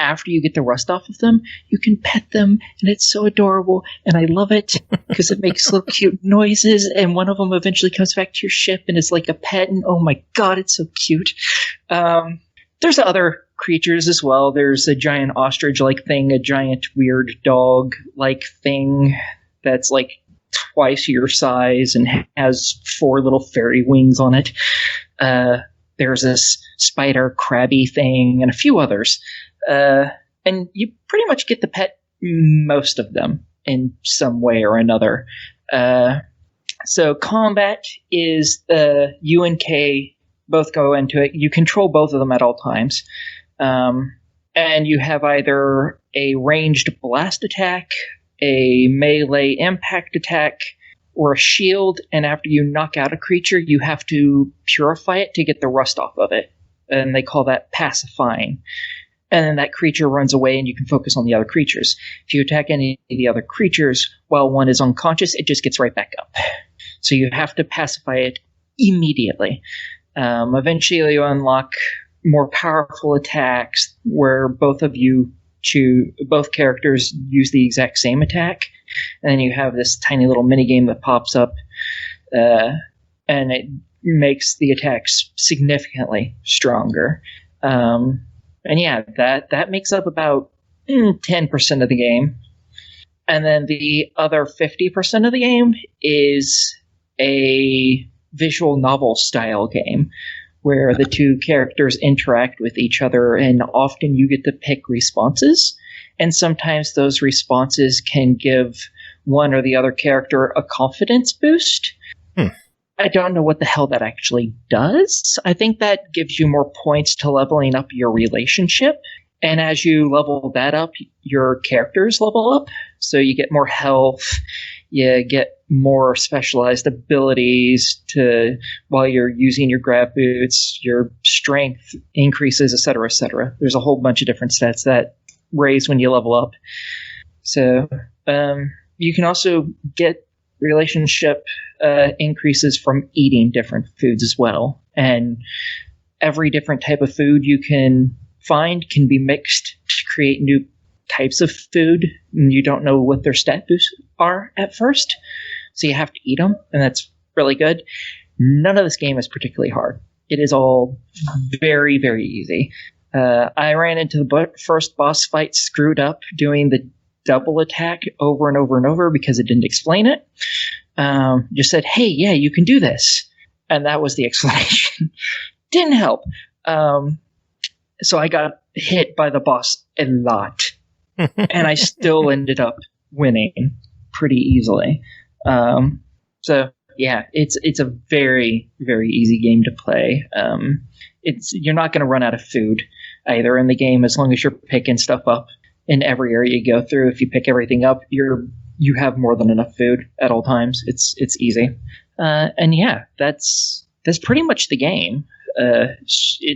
after you get the rust off of them, you can pet them, and it's so adorable, and I love it because it makes little cute noises, and one of them eventually comes back to your ship and is like a pet, and oh my god, it's so cute. There's other creatures as well. There's a giant ostrich-like thing, a giant weird dog-like thing that's like twice your size and has 4 little fairy wings on it. There's this spider crabby thing and a few others. And you pretty much get to pet most of them in some way or another. So combat is U and K both go into it. You control both of them at all times. And you have either a ranged blast attack, a melee impact attack, or a shield, and after you knock out a creature, you have to purify it to get the rust off of it. And they call that pacifying. And then that creature runs away and you can focus on the other creatures. If you attack any of the other creatures while one is unconscious, it just gets right back up. So you have to pacify it immediately. Eventually you unlock more powerful attacks where both characters use the exact same attack. And then you have this tiny little minigame that pops up, and it makes the attacks significantly stronger. And yeah, that makes up about 10% of the game. And then the other 50% of the game is a visual novel style game where the two characters interact with each other, and often you get to pick responses. And sometimes those responses can give one or the other character a confidence boost. I don't know what the hell that actually does. I think that gives you more points to leveling up your relationship. And as you level that up, your characters level up. So you get more health, you get more specialized abilities while you're using your grav boots, your strength increases, etc., etc. There's a whole bunch of different stats that raise when you level up. So you can also get relationship increases from eating different foods as well. And every different type of food you can find can be mixed to create new types of food. And you don't know what their stat boosts are at first. So you have to eat them, and that's really good. None of this game is particularly hard. It is all very, very easy. I ran into the first boss fight screwed up doing the double attack over and over and over because it didn't explain it. Just said, hey, yeah, you can do this. And that was the explanation. Didn't help. So I got hit by the boss a lot. And I still ended up winning pretty easily. So yeah, it's a very, very easy game to play. You're not going to run out of food either in the game as long as you're picking stuff up in every area you go through. If you pick everything up, you have more than enough food at all times. It's easy. And yeah, that's pretty much the game.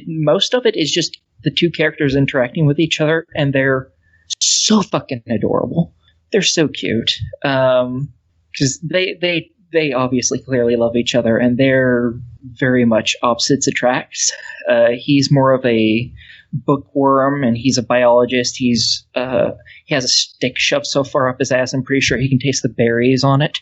Most of it is just the two characters interacting with each other, and they're so fucking adorable. They're so cute. Because they obviously clearly love each other, and they're very much opposites attract. He's more of a bookworm, and he's a biologist. He has a stick shoved so far up his ass, I'm pretty sure he can taste the berries on it.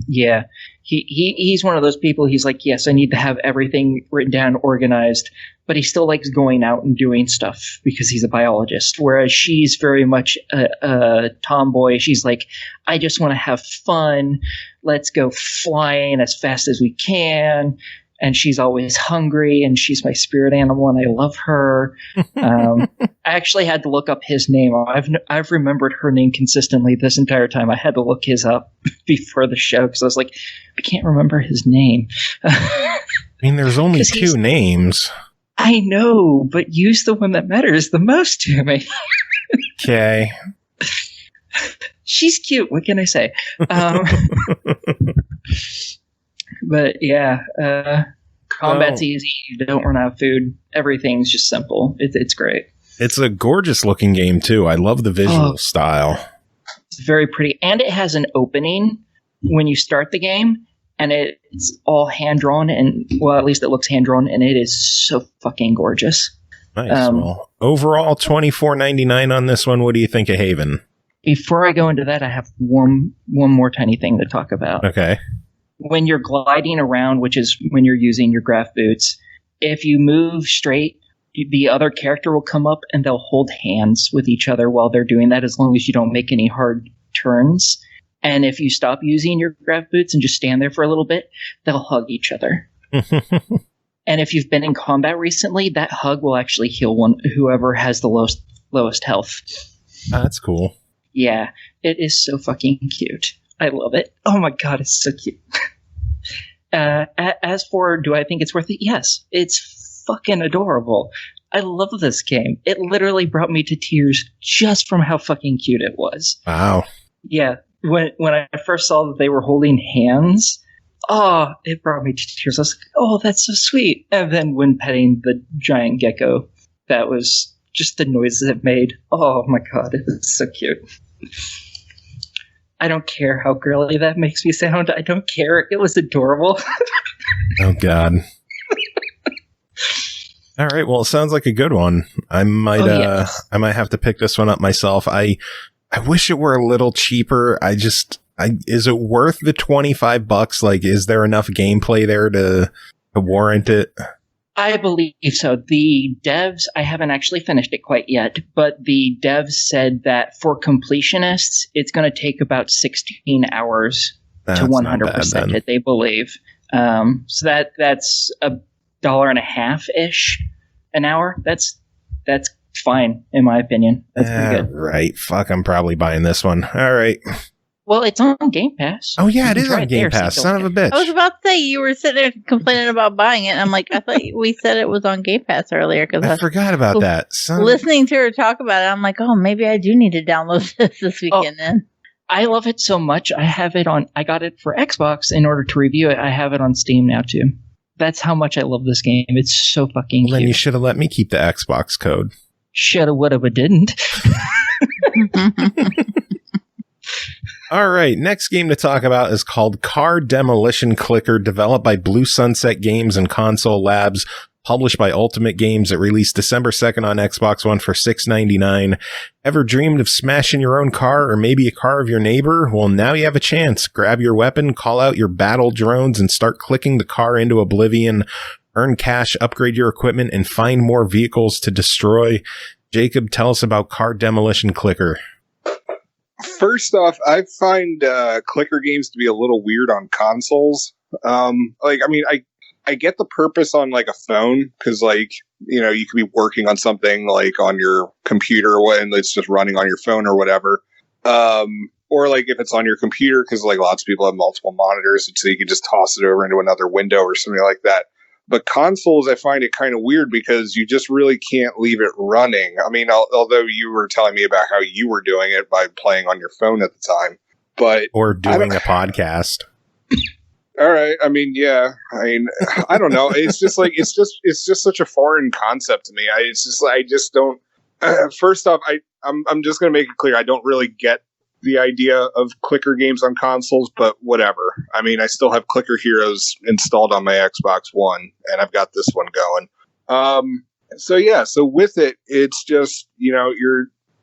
Yeah. He's one of those people. He's like, yes, I need to have everything written down, organized, but he still likes going out and doing stuff because he's a biologist. Whereas she's very much a tomboy. She's like, I just want to have fun, let's go flying as fast as we can. And she's always hungry, and she's my spirit animal, and I love her. I actually had to look up his name. I've remembered her name consistently this entire time. I had to look his up before the show because I was like, I can't remember his name.
I mean, there's only 2 names.
I know, but use the one that matters the most to me.
Okay.
She's cute. What can I say? But yeah, combat's easy. You don't run out of food. Everything's just simple. It's great.
It's a gorgeous looking game too. I love the visual style.
It's very pretty, and it has an opening when you start the game, and it's all hand drawn, and well, at least it looks hand drawn, and it is so fucking gorgeous.
Nice. Well, overall, $24.99 on this one. What do you think of Haven?
Before I go into that, I have one more tiny thing to talk about.
Okay.
When you're gliding around, which is when you're using your graph boots, if you move straight, the other character will come up and they'll hold hands with each other while they're doing that, as long as you don't make any hard turns. And if you stop using your graph boots and just stand there for a little bit, they'll hug each other. And if you've been in combat recently, that hug will actually heal whoever has the lowest health.
That's cool.
Yeah, it is so fucking cute. I love it. Oh my god, it's so cute. As for, do I think it's worth it? Yes, it's fucking adorable. I love this game. It literally brought me to tears just from how fucking cute it was.
Wow.
Yeah, when I first saw that they were holding hands, it brought me to tears. I was like, oh, that's so sweet. And then when petting the giant gecko, that was just the noises it made. Oh my god, it was so cute. I don't care how girly that makes me sound. I don't care. It was adorable.
Oh, God. All right. Well, it sounds like a good one. I might have to pick this one up myself. I wish it were a little cheaper. Is it worth the $25? Like, is there enough gameplay there to warrant it?
I believe so. The devs, I haven't actually finished it quite yet, but the devs said that for completionists, it's going to take about 16 hours to 100% it, they believe. So that's $1.50-ish an hour. That's fine, in my opinion. That's pretty good.
Right. Fuck, I'm probably buying this one. All right.
Well, it's on Game Pass.
Oh, yeah, it is on Game Pass. Son of a bitch.
I was about to say, you were sitting there complaining about buying it. And I'm like, I thought we said it was on Game Pass earlier. Because
I forgot about that.
Listening to her talk about it, I'm like, oh, maybe I do need to download this weekend then.
I love it so much. I got it for Xbox in order to review it. I have it on Steam now, too. That's how much I love this game. It's so fucking cute.
Then you should have let me keep the Xbox code.
Shoulda, woulda, but didn't.
All right, next game to talk about is called Car Demolition Clicker, developed by Blue Sunset Games and Console Labs, published by Ultimate Games. It released December 2nd on Xbox One for $6.99. Ever dreamed of smashing your own car or maybe a car of your neighbor? Well, now you have a chance. Grab your weapon, call out your battle drones, and start clicking the car into oblivion. Earn cash, upgrade your equipment, and find more vehicles to destroy. Jacob, tell us about Car Demolition Clicker.
First off, I find clicker games to be a little weird on consoles. I get the purpose on like a phone because, like, you know, you could be working on something like on your computer and it's just running on your phone or whatever. Or like if it's on your computer because like lots of people have multiple monitors, so you can just toss it over into another window or something like that. But consoles, I find it kind of weird because you just really can't leave it running. I mean, although you were telling me about how you were doing it by playing on your phone at the time, but
or doing a podcast.
All right. I mean, yeah. I mean, I don't know. It's just like it's just such a foreign concept to me. I just don't. First off, I'm just going to make it clear. I don't really get the idea of clicker games on consoles, but whatever. I mean, I still have Clicker Heroes installed on my Xbox One, and I've got this one going. So with it, it's just, you know,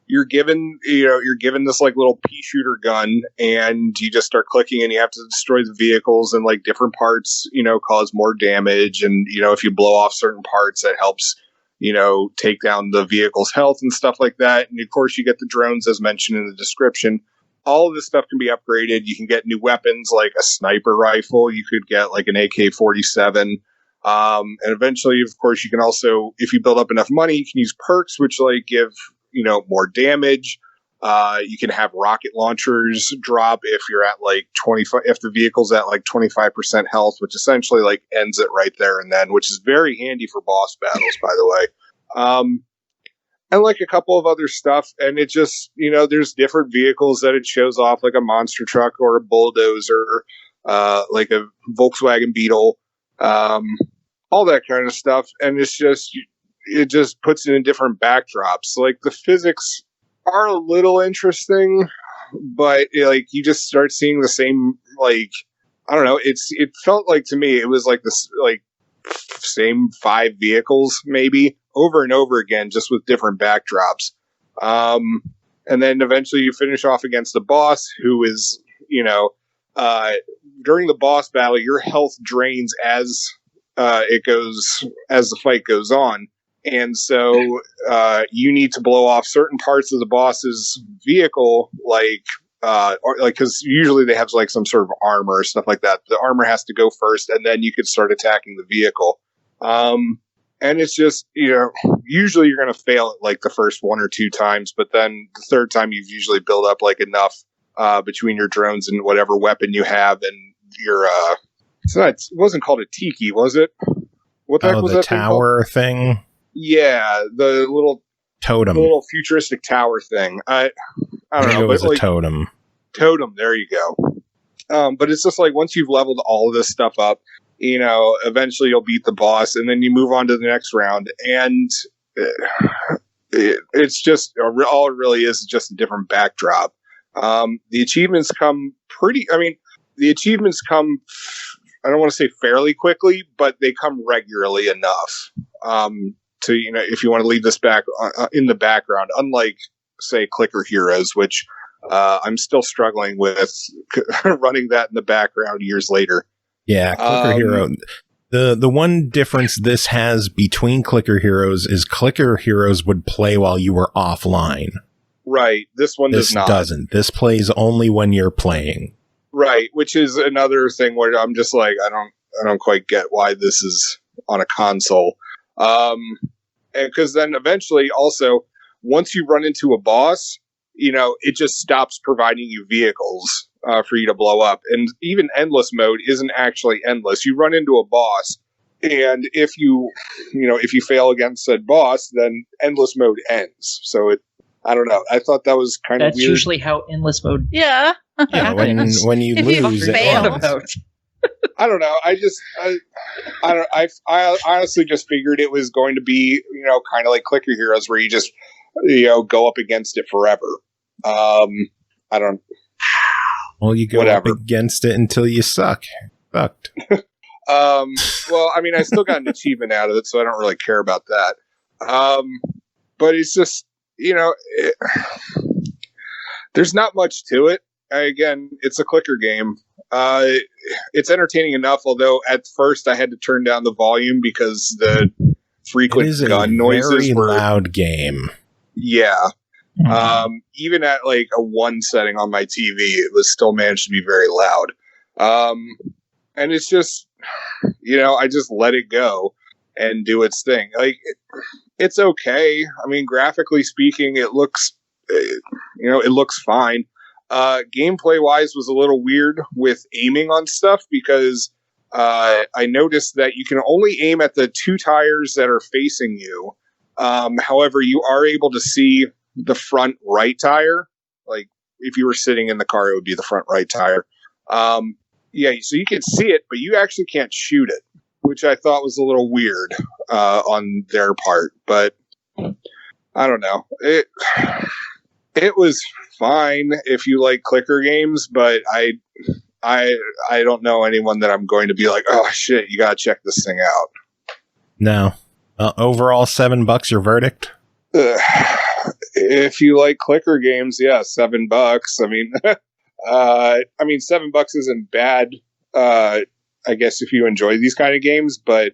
you're given this like little pea shooter gun, and you just start clicking, and you have to destroy the vehicles, and like different parts, you know, cause more damage, and you know, if you blow off certain parts, that helps, you know, take down the vehicle's health and stuff like that. And of course, you get the drones as mentioned in the description. all of this stuff can be upgraded. You can get new weapons like a sniper rifle. You could get like an AK-47. And eventually, of course, you can also, if you build up enough money, you can use perks, which like give, more damage. You can have rocket launchers drop if you're at like 25, if the vehicle's at like 25% health, which essentially like ends it right there and then, which is very handy for boss battles, by the way. And like a couple of other stuff. And it just, there's different vehicles that it shows off, like a monster truck or a bulldozer, like a Volkswagen Beetle, all that kind of stuff. And it just puts it in different backdrops. Like the physics are a little interesting, but like you just start seeing the same, like, I don't know. It felt like to me, it was like this, like same 5 vehicles maybe over and over again, just with different backdrops. And then eventually you finish off against the boss who is, during the boss battle, your health drains as the fight goes on. And so you need to blow off certain parts of the boss's vehicle, because usually they have like some sort of armor or stuff like that. The armor has to go first, and then you can start attacking the vehicle. And it's just, usually you're going to fail it like the first 1 or 2 times, but then the third time you've usually built up like enough between your drones and whatever weapon you have and your it wasn't called a tiki, was it? What the heck was
the
that
tower thing?
Yeah, the little
totem,
the little futuristic tower thing. I don't know.
It was
but
a totem.
Totem. There you go. But it's just like once you've leveled all of this stuff up, eventually you'll beat the boss, and then you move on to the next round, and it's just all it really is just a different backdrop. The achievements come I don't want to say fairly quickly, but they come regularly enough to, if you want to leave this back in the background, unlike, say, Clicker Heroes, which I'm still struggling with running that in the background years later.
Yeah, Clicker Hero. The one difference this has between Clicker Heroes is Clicker Heroes would play while you were offline.
Right. This one
This
does not.
doesn't. This plays only when you're playing.
Right, which is another thing where I'm just like, I don't quite get why this is on a console. Because then eventually, also, once you run into a boss, it just stops providing you vehicles for you to blow up. And even endless mode isn't actually endless. You run into a boss, and if you fail against said boss, then endless mode ends. So I don't know. I thought that was kind of weird.
That's usually how endless mode.
Yeah.
Yeah, when you
If you
lose, it
fail.
ends.
I don't know. I honestly just figured it was going to be, kind of like Clicker Heroes where you just, go up against it forever. I don't.
Well, you go
Whatever.
up against it until you sucked.
Well, I mean, I still got an achievement out of it, so I don't really care about that. But it's just, there's not much to it. Again, it's a clicker game. It's entertaining enough, although at first I had to turn down the volume because the frequent
It is a
gun noises
very
were
loud game.
Yeah.
Mm-hmm.
Even at like a 1 setting on my TV, it was still managed to be very loud. And it's just, I just let it go and do its thing. Like, it's okay. I mean, graphically speaking, it looks, it looks fine. Gameplay wise was a little weird with aiming on stuff because I noticed that you can only aim at the 2 tires that are facing you. However, you are able to see the front right tire. Like if you were sitting in the car, it would be the front right tire. Yeah, so you can see it, but you actually can't shoot it, which I thought was a little weird on their part. But I don't know. It was fine if you like clicker games, but I don't know anyone that I'm going to be like, oh shit, you gotta check this thing out.
No. Overall, $7 your verdict?
If you like clicker games, yeah, $7. I mean, $7 isn't bad. I guess if you enjoy these kind of games, but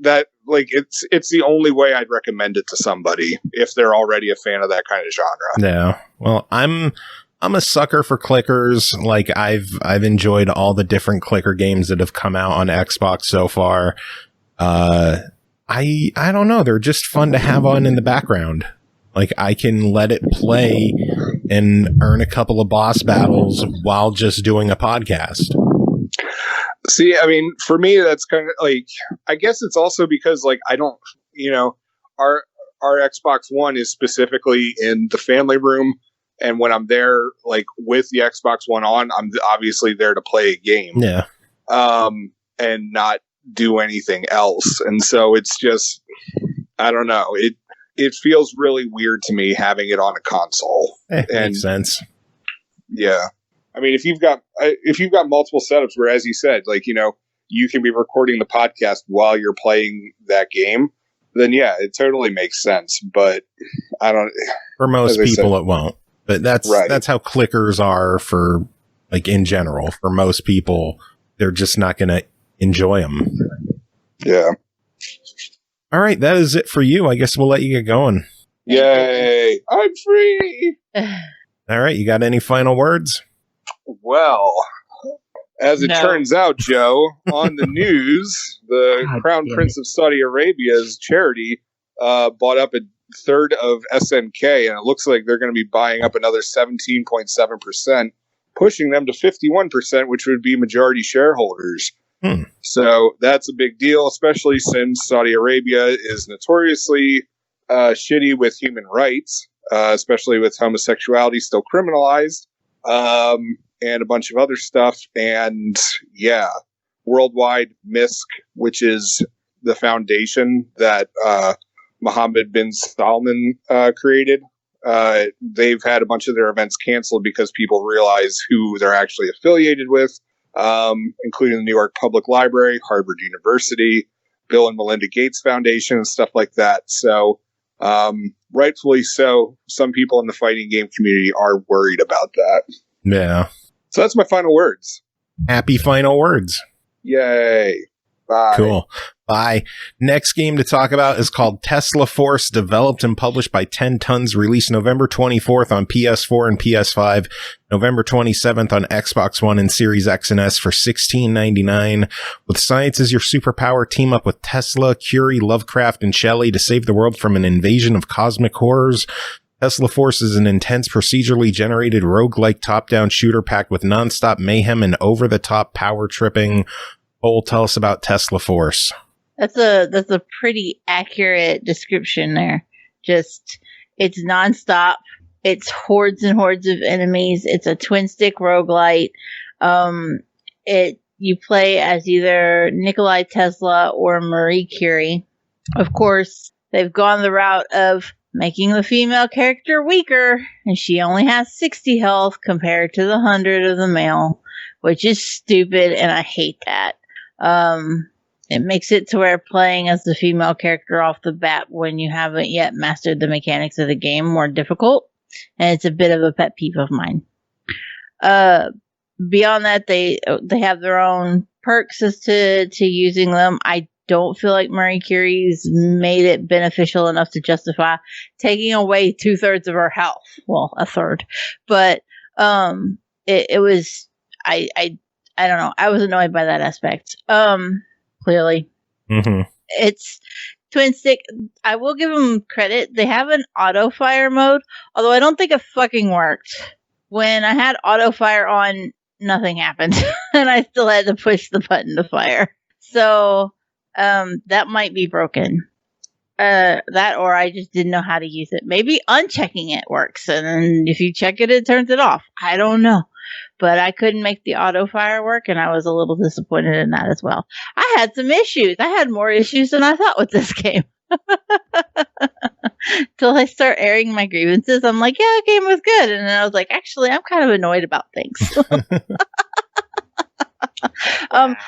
that like it's the only way I'd recommend it to somebody if they're already a fan of that kind of genre.
Yeah. Well, I'm a sucker for clickers. Like I've enjoyed all the different clicker games that have come out on Xbox so far. I don't know. They're just fun to have on in the background. Like I can let it play and earn a couple of boss battles while just doing a podcast.
See, I mean, for me, that's kind of like, I guess it's also because like, I don't, our Xbox One is specifically in the family room. And when I'm there, like with the Xbox One on, I'm obviously there to play a game.
Yeah.
And not do anything else. And so it's just, I don't know. It feels really weird to me having it on a console.
Makes sense.
Yeah. I mean, if you've got multiple setups where, as you said, like, you can be recording the podcast while you're playing that game, then yeah, it totally makes sense. But I don't.
For most people, it won't. But that's how clickers are for like in general. For most people, they're just not going to enjoy them.
Yeah.
All right, that is it for you. I guess we'll let you get going.
Yay! I'm free.
All right, you got any final words?
Well, as it turns out, Joe, on the news, the Crown Prince of Saudi Arabia's charity bought up a third of SNK, and it looks like they're going to be buying up another 17.7%, pushing them to 51%, which would be majority shareholders. So that's a big deal, especially since Saudi Arabia is notoriously shitty with human rights, especially with homosexuality still criminalized. And a bunch of other stuff. And yeah, worldwide MISC, which is the foundation that Mohammed bin Salman created. They've had a bunch of their events canceled because people realize who they're actually affiliated with, including the New York Public Library, Harvard University, Bill and Melinda Gates Foundation, and stuff like that. So rightfully so, some people in the fighting game community are worried about that.
Yeah.
So that's my final words.
Happy final words.
Yay. Bye.
Cool. Bye. Next game to talk about is called Tesla Force, developed and published by 10 Tons, released November 24th on PS4 and PS5, November 27th on Xbox One and Series X and S for $16.99. With science as your superpower, team up with Tesla, Curie, Lovecraft, and Shelley to save the world from an invasion of cosmic horrors. Tesla Force is an intense, procedurally generated roguelike top-down shooter packed with non-stop mayhem and over-the-top power tripping. Cole, tell us about Tesla Force.
That's a pretty accurate description there. Just, it's non-stop. It's hordes and hordes of enemies. It's a twin-stick roguelite. You play as either Nikolai Tesla or Marie Curie. Of course, they've gone the route of making the female character weaker, and she only has 60 health compared to the 100 of the male, which is stupid, and I hate that. It makes it to where playing as the female character off the bat when you haven't yet mastered the mechanics of the game more difficult, and it's a bit of a pet peeve of mine. Beyond that, they have their own perks as to using them. I don't feel like Marie Curie's made it beneficial enough to justify taking away 2/3 of her health. Well, a third, but it was I don't know. I was annoyed by that aspect. Clearly, it's twin stick. I will give them credit. They have an auto fire mode, although I don't think it fucking worked. When I had auto fire on, nothing happened, and I still had to push the button to fire. So. That might be broken. That or I just didn't know how to use it. Maybe unchecking it works, and then if you check it, it turns it off. I don't know. But I couldn't make the auto fire work, and I was a little disappointed in that as well. I had some issues. I had more issues than I thought with this game. Till I start airing my grievances, I'm like, yeah, the game was good. And then I was like, actually, I'm kind of annoyed about things.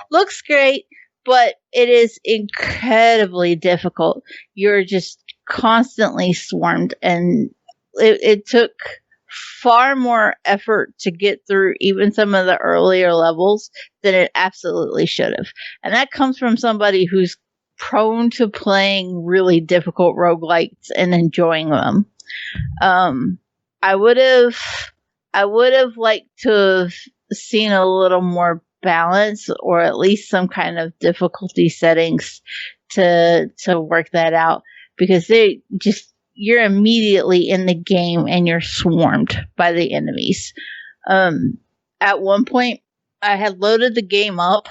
Looks great. But it is incredibly difficult. You're just constantly swarmed, and it took far more effort to get through even some of the earlier levels than it absolutely should have. And that comes from somebody who's prone to playing really difficult roguelites and enjoying them. I would have liked to have seen a little more balance, or at least some kind of difficulty settings to work that out, because you're immediately in the game and you're swarmed by the enemies. At one point, I had loaded the game up,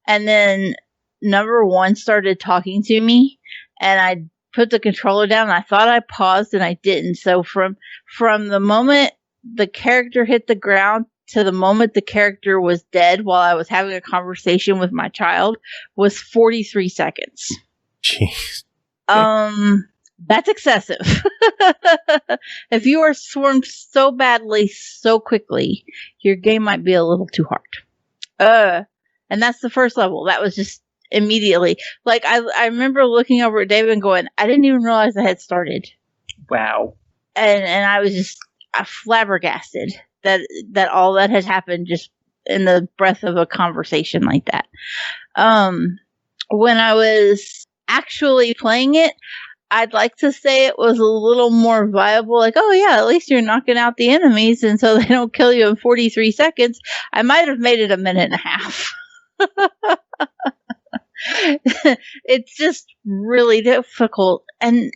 and then number 1 started talking to me, and I put the controller down, and I thought I paused, and I didn't. So from the moment the character hit the ground to the moment the character was dead while I was having a conversation with my child was 43 seconds.
Jeez.
That's excessive. If you are swarmed so badly, so quickly, your game might be a little too hard. And that's the first level. That was just immediately. Like, I remember looking over at David and going, I didn't even realize I had started.
Wow.
And I was just flabbergasted that all that had happened just in the breath of a conversation like that. When I was actually playing it, I'd like to say it was a little more viable. Like, oh yeah, at least you're knocking out the enemies, and so they don't kill you in 43 seconds. I might have made it a minute and a half. It's just really difficult, and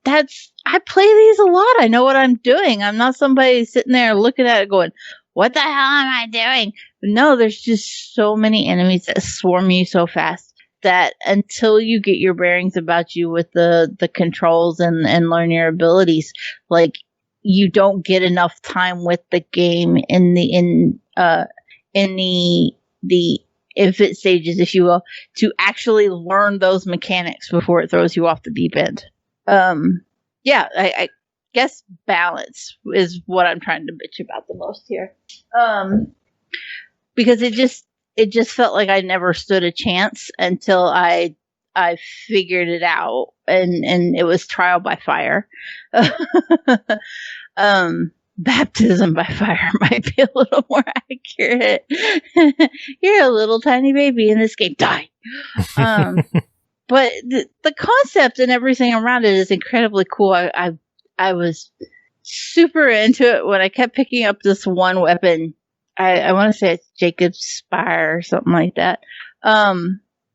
that's, I play these a lot. I know what I'm doing. I'm not somebody sitting there looking at it going, what the hell am I doing? No, there's just so many enemies that swarm you so fast that until you get your bearings about you with the controls and learn your abilities, like, you don't get enough time with the game in the infant stages, if you will, to actually learn those mechanics before it throws you off the deep end. I guess balance is what I'm trying to bitch about the most here. Because it just felt like I never stood a chance until I figured it out, and it was trial by fire. Baptism by fire might be a little more accurate. You're a little tiny baby in this game. Die. But the concept and everything around it is incredibly cool. I was super into it when I kept picking up this one weapon. I want to say it's Jacob's Spire or something like that.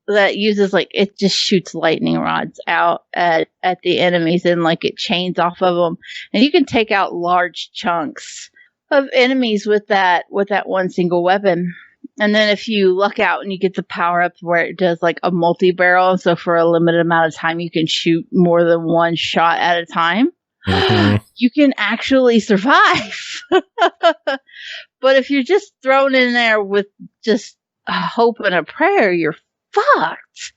That uses, like, it just shoots lightning rods out at the enemies, and like it chains off of them, and you can take out large chunks of enemies with that one single weapon. And then if you luck out and you get the power up where it does like a multi-barrel, so for a limited amount of time you can shoot more than one shot at a time, you can actually survive. But if you're just thrown in there with just a hope and a prayer, you're fucked.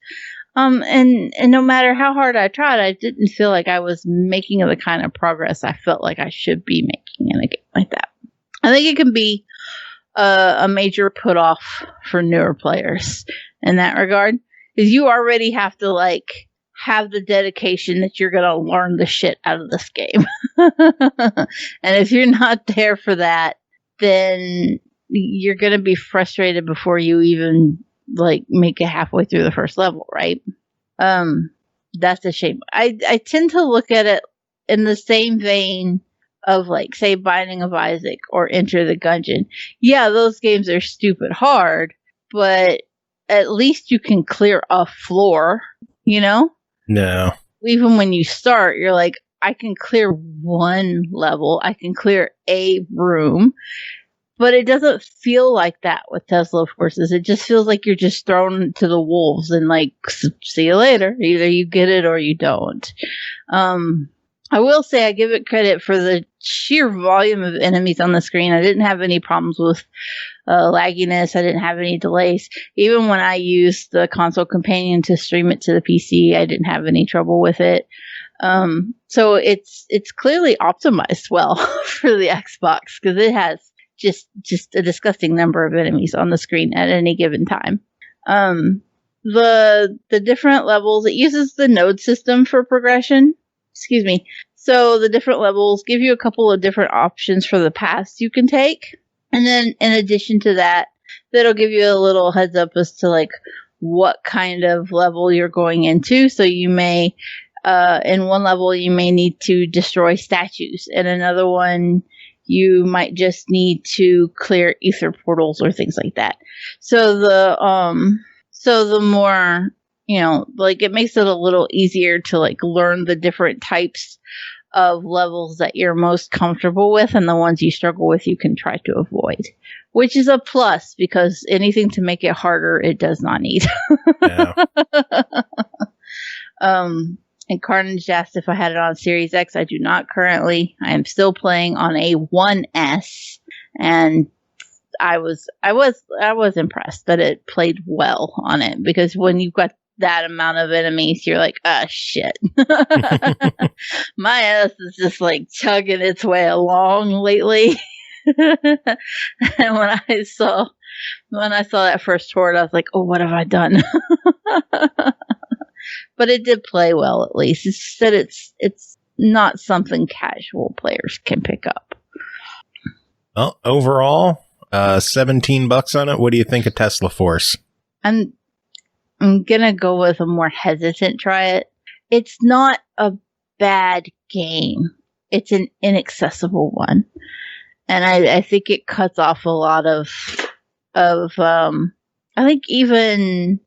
And no matter how hard I tried, I didn't feel like I was making the kind of progress I felt like I should be making in a game like that. I think it can be a major put off for newer players in that regard, because you already have to like have the dedication that you're going to learn the shit out of this game. And if you're not there for that, then you're going to be frustrated before you even like make it halfway through the first level, right? That's a shame. I tend to look at it in the same vein of, like, say, Binding of Isaac or Enter the Gungeon. Yeah, those games are stupid hard, but at least you can clear a floor, you know?
No.
Even when you start, you're like, I can clear one level, I can clear a room. But it doesn't feel like that with Tesla Forces. It just feels like you're just thrown to the wolves and like, see you later. Either you get it or you don't. I will say I give it credit for the sheer volume of enemies on the screen. I didn't have any problems with lagginess. I didn't have any delays. Even when I used the console companion to stream it to the PC, I didn't have any trouble with it. So it's clearly optimized well for the Xbox, because it has just a disgusting number of enemies on the screen at any given time. The different levels, it uses the node system for progression. Excuse me. So the different levels give you a couple of different options for the paths you can take. And then in addition to that, that'll give you a little heads up as to like what kind of level you're going into. So you may, in one level, you may need to destroy statues. In another one, you might just need to clear ether portals or things like that. So the more, like it makes it a little easier to like learn the different types of levels that you're most comfortable with, and the ones you struggle with you can try to avoid, which is a plus because anything to make it harder it does not need.
Yeah.
And Carnage asked if I had it on Series X. I do not currently. I am still playing on a 1S, and I was impressed that it played well on it, because when you've got that amount of enemies, you're like, ah, shit. My ass is just like chugging its way along lately. And when I saw that first horde, I was like, oh, what have I done? But it did play well, at least. It's just that it's not something casual players can pick up.
Well, overall, $17 on it. What do you think of Tesla Force?
I'm gonna go with a more hesitant try it. It's not a bad game. It's an inaccessible one. And I think it cuts off a lot of I think even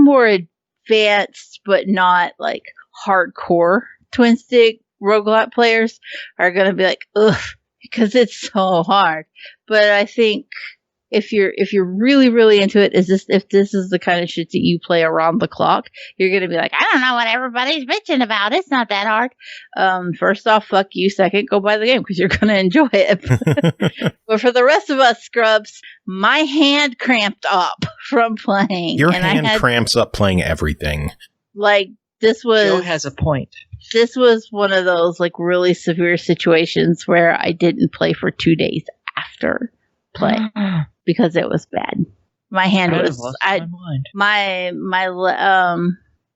more advanced but not like hardcore twin stick roguelite players are gonna be like, ugh, because it's so hard. But I think if you're really, really into it, if this is the kind of shit that you play around the clock, you're gonna be like, I don't know what everybody's bitching about. It's not that hard. First off, fuck you. Second, go buy the game because you're gonna enjoy it. But for the rest of us scrubs, my hand cramped up from playing.
Your hand cramps up playing everything.
Like this was.
Joe has a point.
This was one of those like really severe situations where I didn't play for 2 days after play. Because it was bad. My hand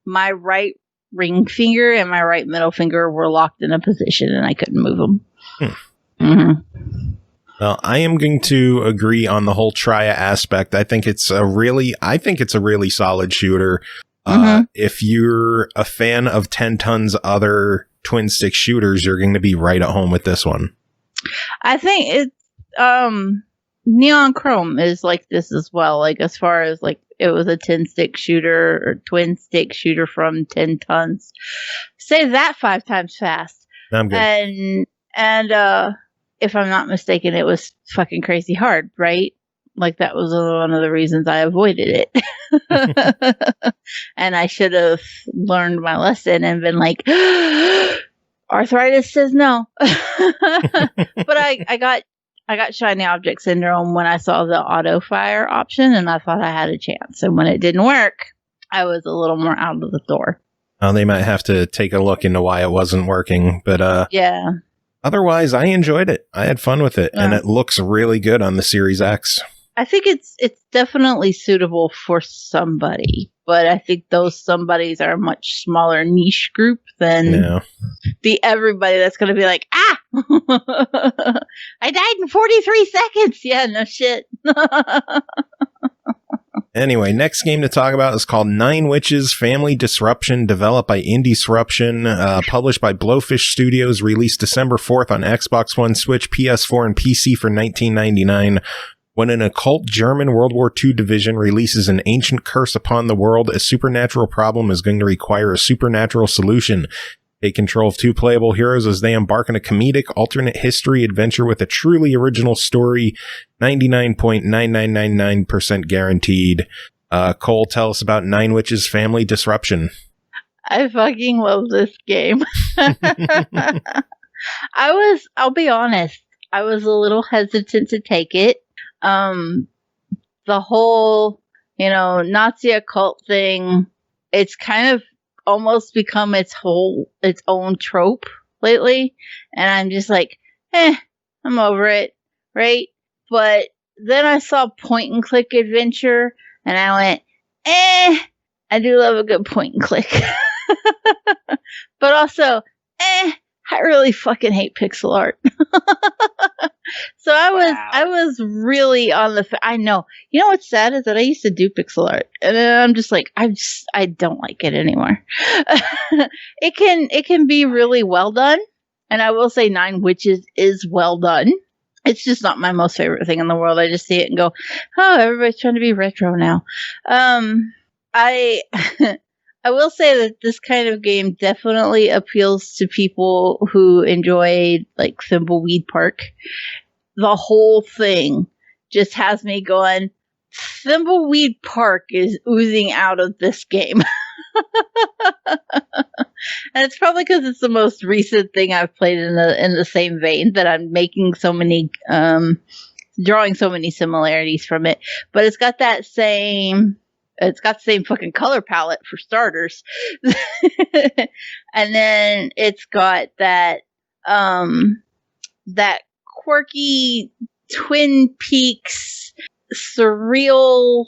my right ring finger and my right middle finger were locked in a position and I couldn't move them. Mm-hmm.
Well, I am going to agree on the whole Trya aspect. I think it's a really solid shooter.
Mm-hmm.
If you're a fan of 10 Tons other twin stick shooters, you're going to be right at home with this one.
I think it's Neon Chrome is like this as well. Like as far as like it was a 10 stick shooter or twin stick shooter from 10 Tons. Say that 5 times fast.
I'm good.
And if I'm not mistaken, it was fucking crazy hard, right? Like that was one of the reasons I avoided it. And I should have learned my lesson and been like, arthritis says no. But I got shiny object syndrome when I saw the auto fire option, and I thought I had a chance. And when it didn't work, I was a little more out of the door.
Well, they might have to take a look into why it wasn't working, but
yeah.
Otherwise, I enjoyed it. I had fun with it, and it looks really good on the Series X.
I think it's definitely suitable for somebody, but I think those somebodies are a much smaller niche group than the everybody that's going to be like, I died in 43 seconds. Yeah, no shit.
Anyway, next game to talk about is called Nine Witches Family Disruption, developed by Indisruption, published by Blowfish Studios, released December 4th on Xbox One, Switch, PS4, and PC for $19.99. When an occult German World War II division releases an ancient curse upon the world, a supernatural problem is going to require a supernatural solution. Take control of 2 playable heroes as they embark on a comedic alternate history adventure with a truly original story, 99.9999% guaranteed. Cole, tell us about Nine Witches Family Disruption.
I fucking love this game. I'll be honest, I was a little hesitant to take it. The whole, Nazi occult thing, it's kind of almost become its own trope lately. And I'm just like, I'm over it. Right. But then I saw point and click adventure and I went, I do love a good point and click. But also, I really fucking hate pixel art. So I was really on the. I know. You know what's sad is that I used to do pixel art, and then I'm just like, I don't like it anymore. It can be really well done, and I will say Nine Witches is well done. It's just not my most favorite thing in the world. I just see it and go, oh, everybody's trying to be retro now. I will say that this kind of game definitely appeals to people who enjoy like Thimbleweed Park. The whole thing just has me going, Thimbleweed Park is oozing out of this game. And it's probably because it's the most recent thing I've played in the same vein that I'm making so many, drawing so many similarities from it. But it's got the same fucking color palette for starters. And then it's got that quirky Twin Peaks surreal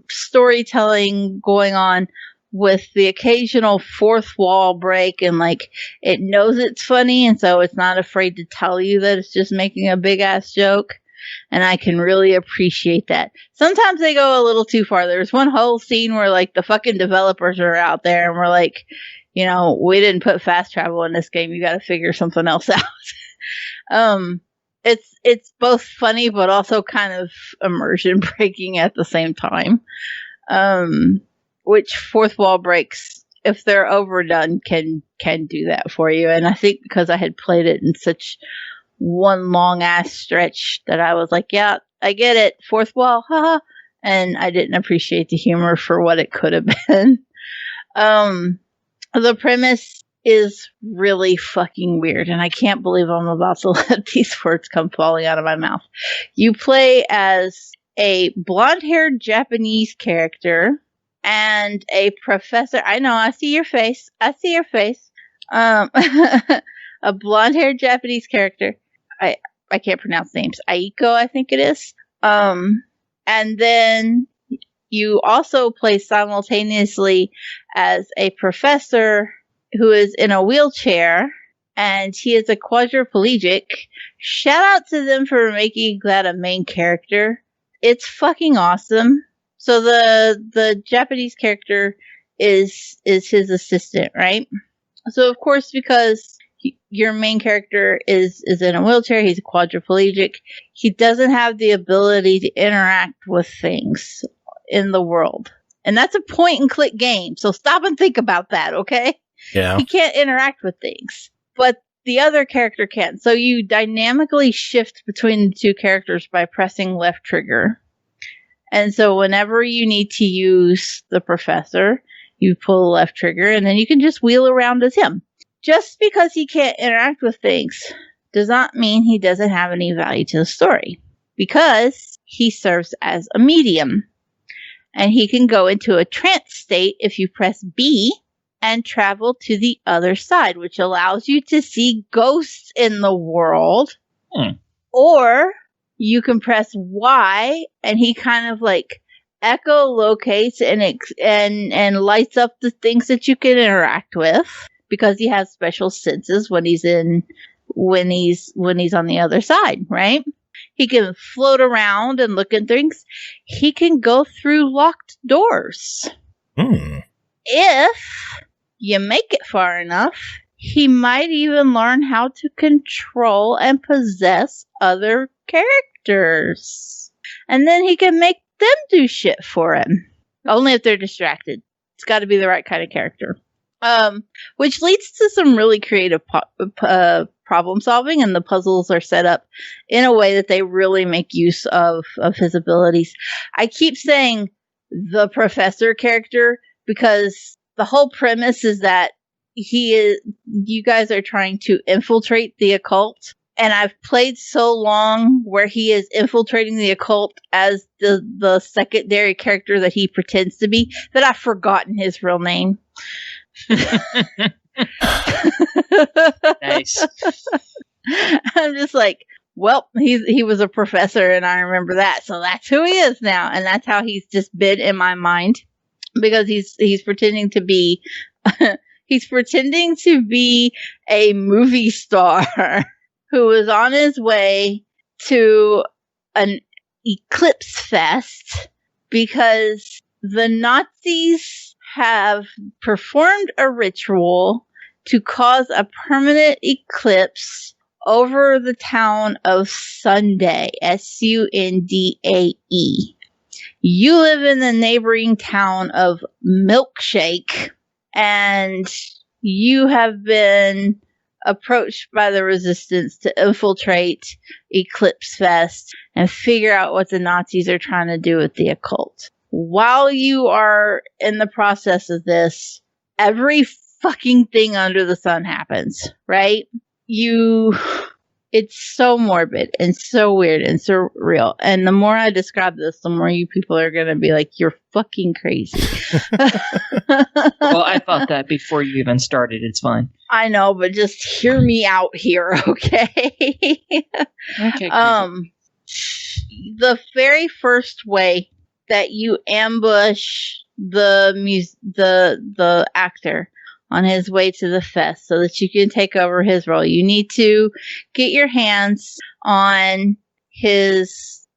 storytelling going on with the occasional fourth wall break, and like it knows it's funny, and so it's not afraid to tell you that it's just making a big ass joke. And I can really appreciate that. Sometimes they go a little too far. There's one whole scene where like the fucking developers are out there and we're like, you know, we didn't put fast travel in this game. You got to figure something else out. It's both funny, but also kind of immersion breaking at the same time. Which fourth wall breaks, if they're overdone, can do that for you. And I think because I had played it in such one long ass stretch that I was like, yeah, I get it. Fourth wall, haha. And I didn't appreciate the humor for what it could have been. The premise is really fucking weird, and I can't believe I'm about to let these words come falling out of my mouth. You play as a blonde-haired Japanese character and a professor. I know, I see your face. A blonde-haired Japanese character. I can't pronounce names. Aiko, I think it is. And then you also play simultaneously as a professor who is in a wheelchair, and he is a quadriplegic. Shout out to them for making that a main character. It's fucking awesome. So the Japanese character is his assistant, right? So of course, because your main character is in a wheelchair, he's a quadriplegic, he doesn't have the ability to interact with things in the world. And that's a point and click game. So stop and think about that, okay?
Yeah.
He can't interact with things, but the other character can. So you dynamically shift between the two characters by pressing left trigger. And so whenever you need to use the professor, you pull the left trigger, and then you can just wheel around as him. Just because he can't interact with things does not mean he doesn't have any value to the story, because he serves as a medium. And he can go into a trance state if you press B and travel to the other side, which allows you to see ghosts in the world. Or you can press Y and he kind of like echolocates and lights up the things that you can interact with, because he has special senses when he's on the other side, right? He can float around and look at things. He can go through locked doors. If you make it far enough, he might even learn how to control and possess other characters. And then he can make them do shit for him. Only if they're distracted. It's got to be the right kind of character. Which leads to some really creative problem solving, and the puzzles are set up in a way that they really make use of his abilities. I keep saying the professor character because the whole premise is that you guys are trying to infiltrate the occult. And I've played so long where he is infiltrating the occult as the secondary character that he pretends to be that I've forgotten his real name.
Nice.
I'm just like, well, he was a professor and I remember that. So that's who he is now. And that's how he's just been in my mind, because he's pretending to be, he's pretending to be a movie star. who was on his way to an Eclipse Fest because the Nazis have performed a ritual to cause a permanent eclipse over the town of Sundae, Sundae. You live in the neighboring town of Milkshake, and you have been approached by the resistance to infiltrate Eclipse Fest and figure out what the Nazis are trying to do with the occult. While you are in the process of this, every fucking thing under the sun happens, right? It's so morbid and so weird and so real. And the more I describe this, the more you people are going to be like, you're fucking crazy.
Well, I thought that before you even started. It's fine.
I know, but just hear me out here, okay?
Okay.
The very first way that you ambush the actor on his way to the fest so that you can take over his role, you need to get your hands on his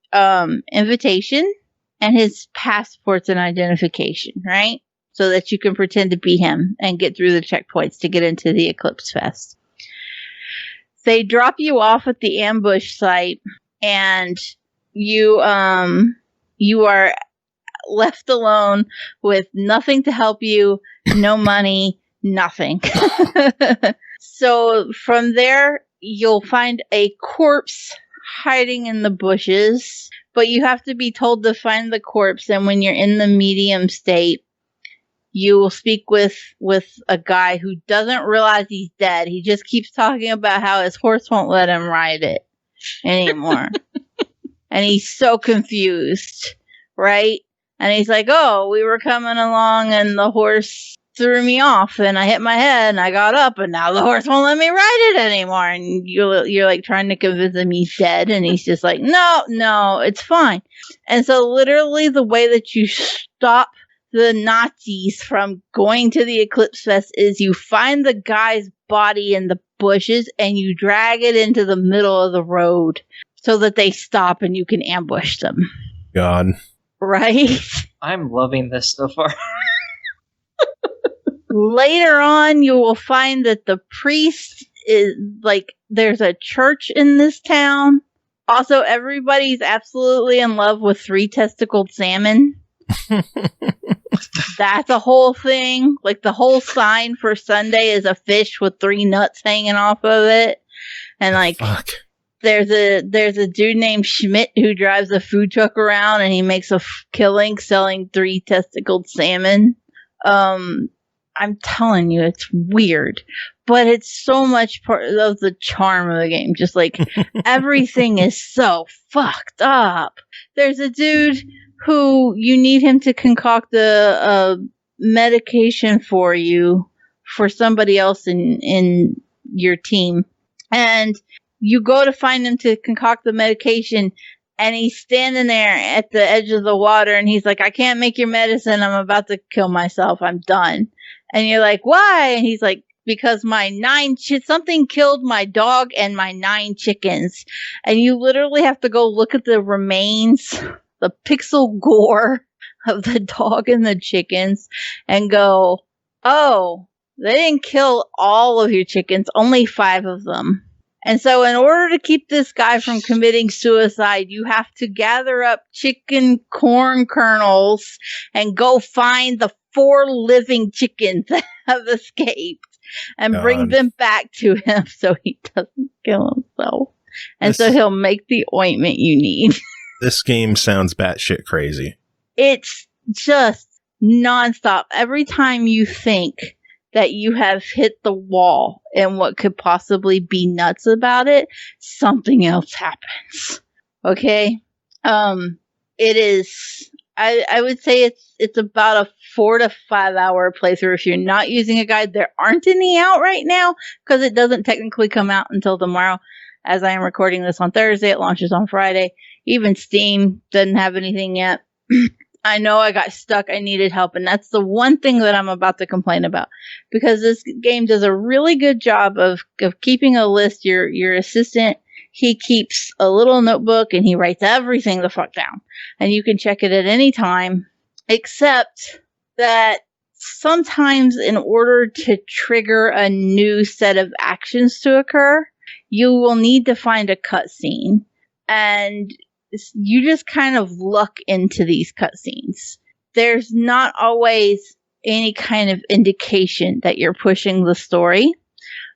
invitation and his passports and identification, right? So that you can pretend to be him and get through the checkpoints to get into the Eclipse Fest. They drop you off at the ambush site, and you are left alone with nothing to help you, no money, nothing. So from there, you'll find a corpse hiding in the bushes, but you have to be told to find the corpse, and when you're in the medium state, you will speak with a guy who doesn't realize he's dead. He just keeps talking about how his horse won't let him ride it anymore. And he's so confused, right? And he's like, oh, we were coming along and the horse threw me off and I hit my head and I got up and now the horse won't let me ride it anymore. And you're like trying to convince him he's dead. And he's just like, no, it's fine. And so literally the way that you stop the Nazis from going to the Eclipse Fest is you find the guy's body in the bushes and you drag it into the middle of the road so that they stop and you can ambush them.
God.
Right?
I'm loving this so far.
Later on, you will find that the priest is like, there's a church in this town. Also, everybody's absolutely in love with 3-testicled salmon. That's a whole thing. Like, the whole sign for Sunday is a fish with 3 nuts hanging off of it. And like,
Fuck.
there's a dude named Schmidt who drives a food truck around and he makes a killing selling 3-testicled salmon. I'm telling you, it's weird, but it's so much part of the charm of the game. Just like everything is so fucked up. There's a dude who you need him to concoct a medication for you for somebody else in your team. And you go to find him to concoct the medication and he's standing there at the edge of the water and he's like, I can't make your medicine. I'm about to kill myself. I'm done. And you're like, why? And he's like, because my 9 something killed my dog and my 9 chickens. And you literally have to go look at the remains, the pixel gore of the dog and the chickens and go, oh, they didn't kill all of your chickens, only 5 of them. And so in order to keep this guy from committing suicide, you have to gather up chicken corn kernels and go find the 4 living chickens that have escaped and bring them back to him so he doesn't kill himself. And so he'll make the ointment you need.
This game sounds batshit crazy.
It's just nonstop. Every time you think that you have hit the wall and what could possibly be nuts about it, something else happens. Okay? It is, I would say it's about a 4 to 5 hour playthrough if you're not using a guide. There aren't any out right now because it doesn't technically come out until tomorrow. As I am recording this on Thursday, it launches on Friday. Even Steam doesn't have anything yet. I know I got stuck. I needed help. And that's the one thing that I'm about to complain about, because this game does a really good job of keeping a list. Your assistant, he keeps a little notebook and he writes everything the fuck down, and you can check it at any time, except that sometimes in order to trigger a new set of actions to occur, you will need to find a cutscene, and you just kind of luck into these cutscenes. There's not always any kind of indication that you're pushing the story.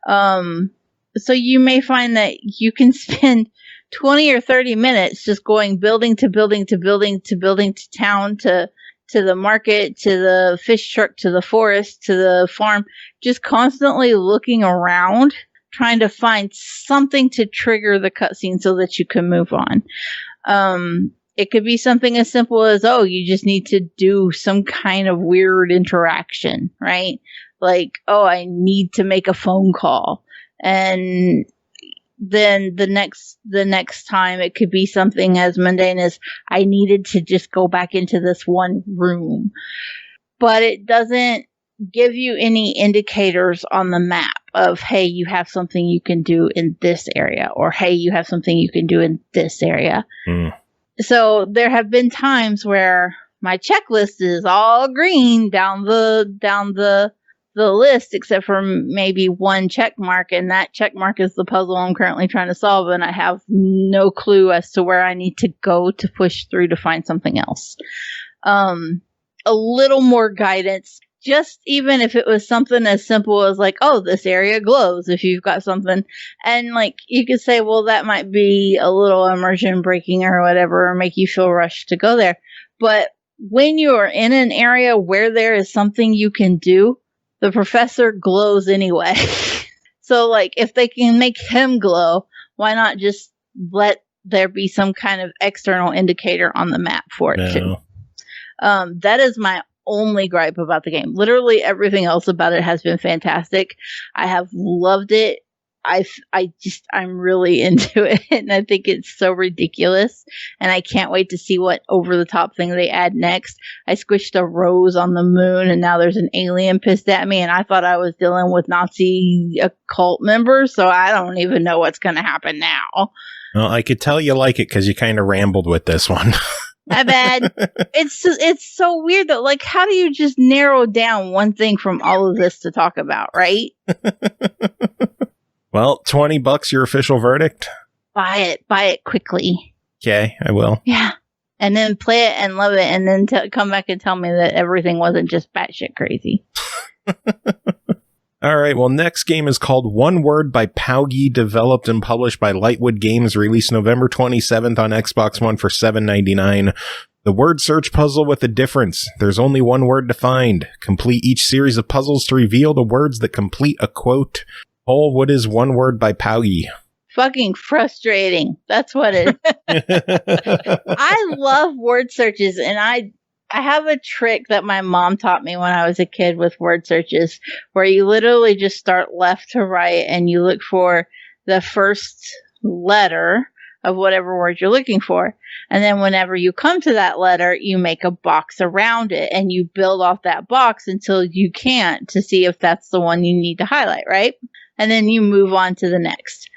So you may find that you can spend 20 or 30 minutes just going building to building to building to building to town to the market, to the fish truck, to the forest, to the farm, just constantly looking around, trying to find something to trigger the cutscene so that you can move on. It could be something as simple as, oh, you just need to do some kind of weird interaction, right? Like, oh, I need to make a phone call. And then the next time it could be something as mundane as, I needed to just go back into this one room. But it doesn't give you any indicators on the map of, hey, you have something you can do in this area, or hey, you have something you can do in this area. So there have been times where my checklist is all green down the list, except for maybe one check mark, and that check mark is the puzzle I'm currently trying to solve, and I have no clue as to where I need to go to push through to find something else. A little more guidance, just even if it was something as simple as like, oh, this area glows if you've got something. And like, you could say, well, that might be a little immersion breaking or whatever, or make you feel rushed to go there. But when you are in an area where there is something you can do, the professor glows anyway. So like, if they can make him glow, why not just let there be some kind of external indicator on the map for it too? That is my only gripe about the game. Literally everything else about it has been fantastic. I have loved it. I'm really into it, and I think it's so ridiculous, and I can't wait to see what over the top thing they add next. I squished a rose on the moon, and now there's an alien pissed at me, and I thought I was dealing with Nazi occult members, so I don't even know what's going to happen now.
Well, I could tell you like it because you kind of rambled with this one.
My bad. It's so weird though. Like, how do you just narrow down one thing from all of this to talk about, right?
Well, $20 your official verdict?
Buy it quickly.
Okay, I will.
Yeah. And then play it and love it, and then come back and tell me that everything wasn't just batshit crazy.
All right, well, next game is called One Word by Paugi, developed and published by Lightwood Games, released November 27th on Xbox One for $7.99. The word search puzzle with a difference. There's only one word to find. Complete each series of puzzles to reveal the words that complete a quote. Cole, what is One Word by Paugi?
Fucking frustrating. That's what it is. I love word searches, and I have a trick that my mom taught me when I was a kid with word searches, where you literally just start left to right and you look for the first letter of whatever word you're looking for. And then whenever you come to that letter, you make a box around it and you build off that box until you can't, to see if that's the one you need to highlight, right? And then you move on to the next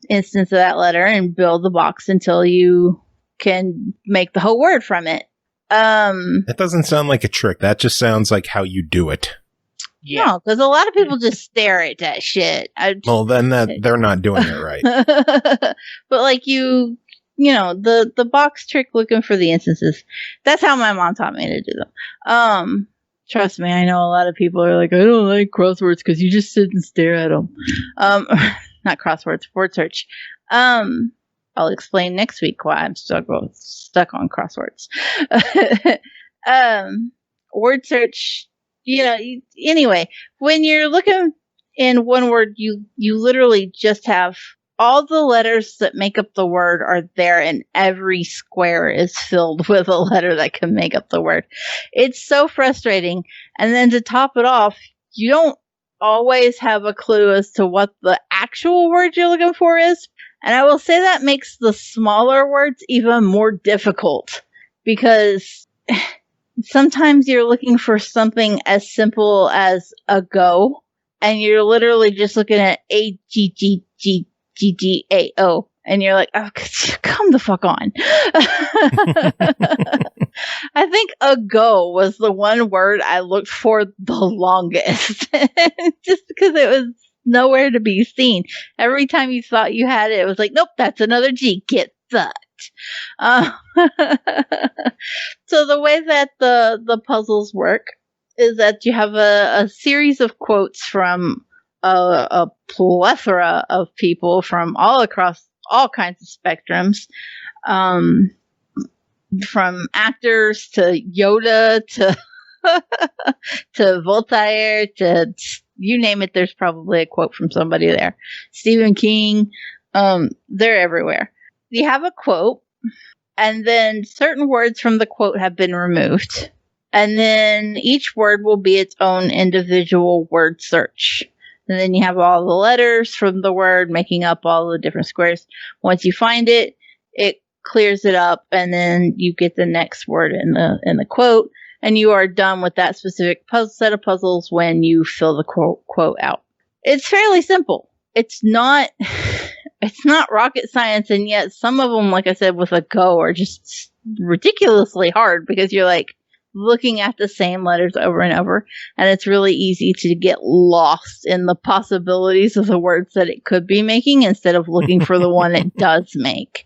instance of that letter and build the box until you can make the whole word from it.
That doesn't sound like a trick. That just sounds like how you do it.
Yeah. No, because a lot of people just stare at that shit.
Well, then they're not doing it right.
But like you know, the box trick looking for the instances. That's how my mom taught me to do them. Trust me, I know a lot of people are like, I don't like crosswords because you just sit and stare at them. Not crosswords, word search. I'll explain next week why I'm stuck on crosswords. Word search, anyway, when you're looking in one word, you literally just have all the letters that make up the word are there, and every square is filled with a letter that can make up the word. It's so frustrating. And then to top it off, you don't always have a clue as to what the actual word you're looking for is. And I will say that makes the smaller words even more difficult, because sometimes you're looking for something as simple as a go, and you're literally just looking at AGGGGGAO, and you're like, oh, come the fuck on. I think a go was the one word I looked for the longest, just because it was nowhere to be seen. Every time you thought you had it, it was like, nope, that's another G. Get fucked. So the way that the puzzles work is that you have a series of quotes from a plethora of people from all across all kinds of spectrums, from actors to Yoda to Voltaire to you name it. There's probably a quote from somebody there. Stephen King. They're everywhere. You have a quote, and then certain words from the quote have been removed. And then each word will be its own individual word search. And then you have all the letters from the word making up all the different squares. Once you find it, it clears it up, and then you get the next word in the quote, and you are done with that specific set of puzzles when you fill the quote out. It's fairly simple. It's not rocket science, and yet some of them, like I said, with a go are just ridiculously hard because you're like looking at the same letters over and over, and it's really easy to get lost in the possibilities of the words that it could be making instead of looking for the one it does make.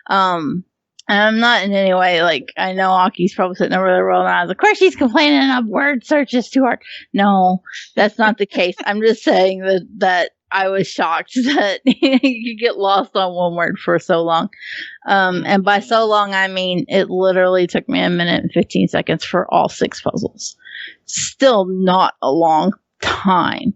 And I'm not in any way like, I know Aki's probably sitting over there rolling eyes. Of course she's complaining of word search is too hard. No, that's not the case. I'm just saying that I was shocked that you get lost on one word for so long. And by so long, I mean, it literally took me 1 minute and 15 seconds for all 6 puzzles. Still not a long time.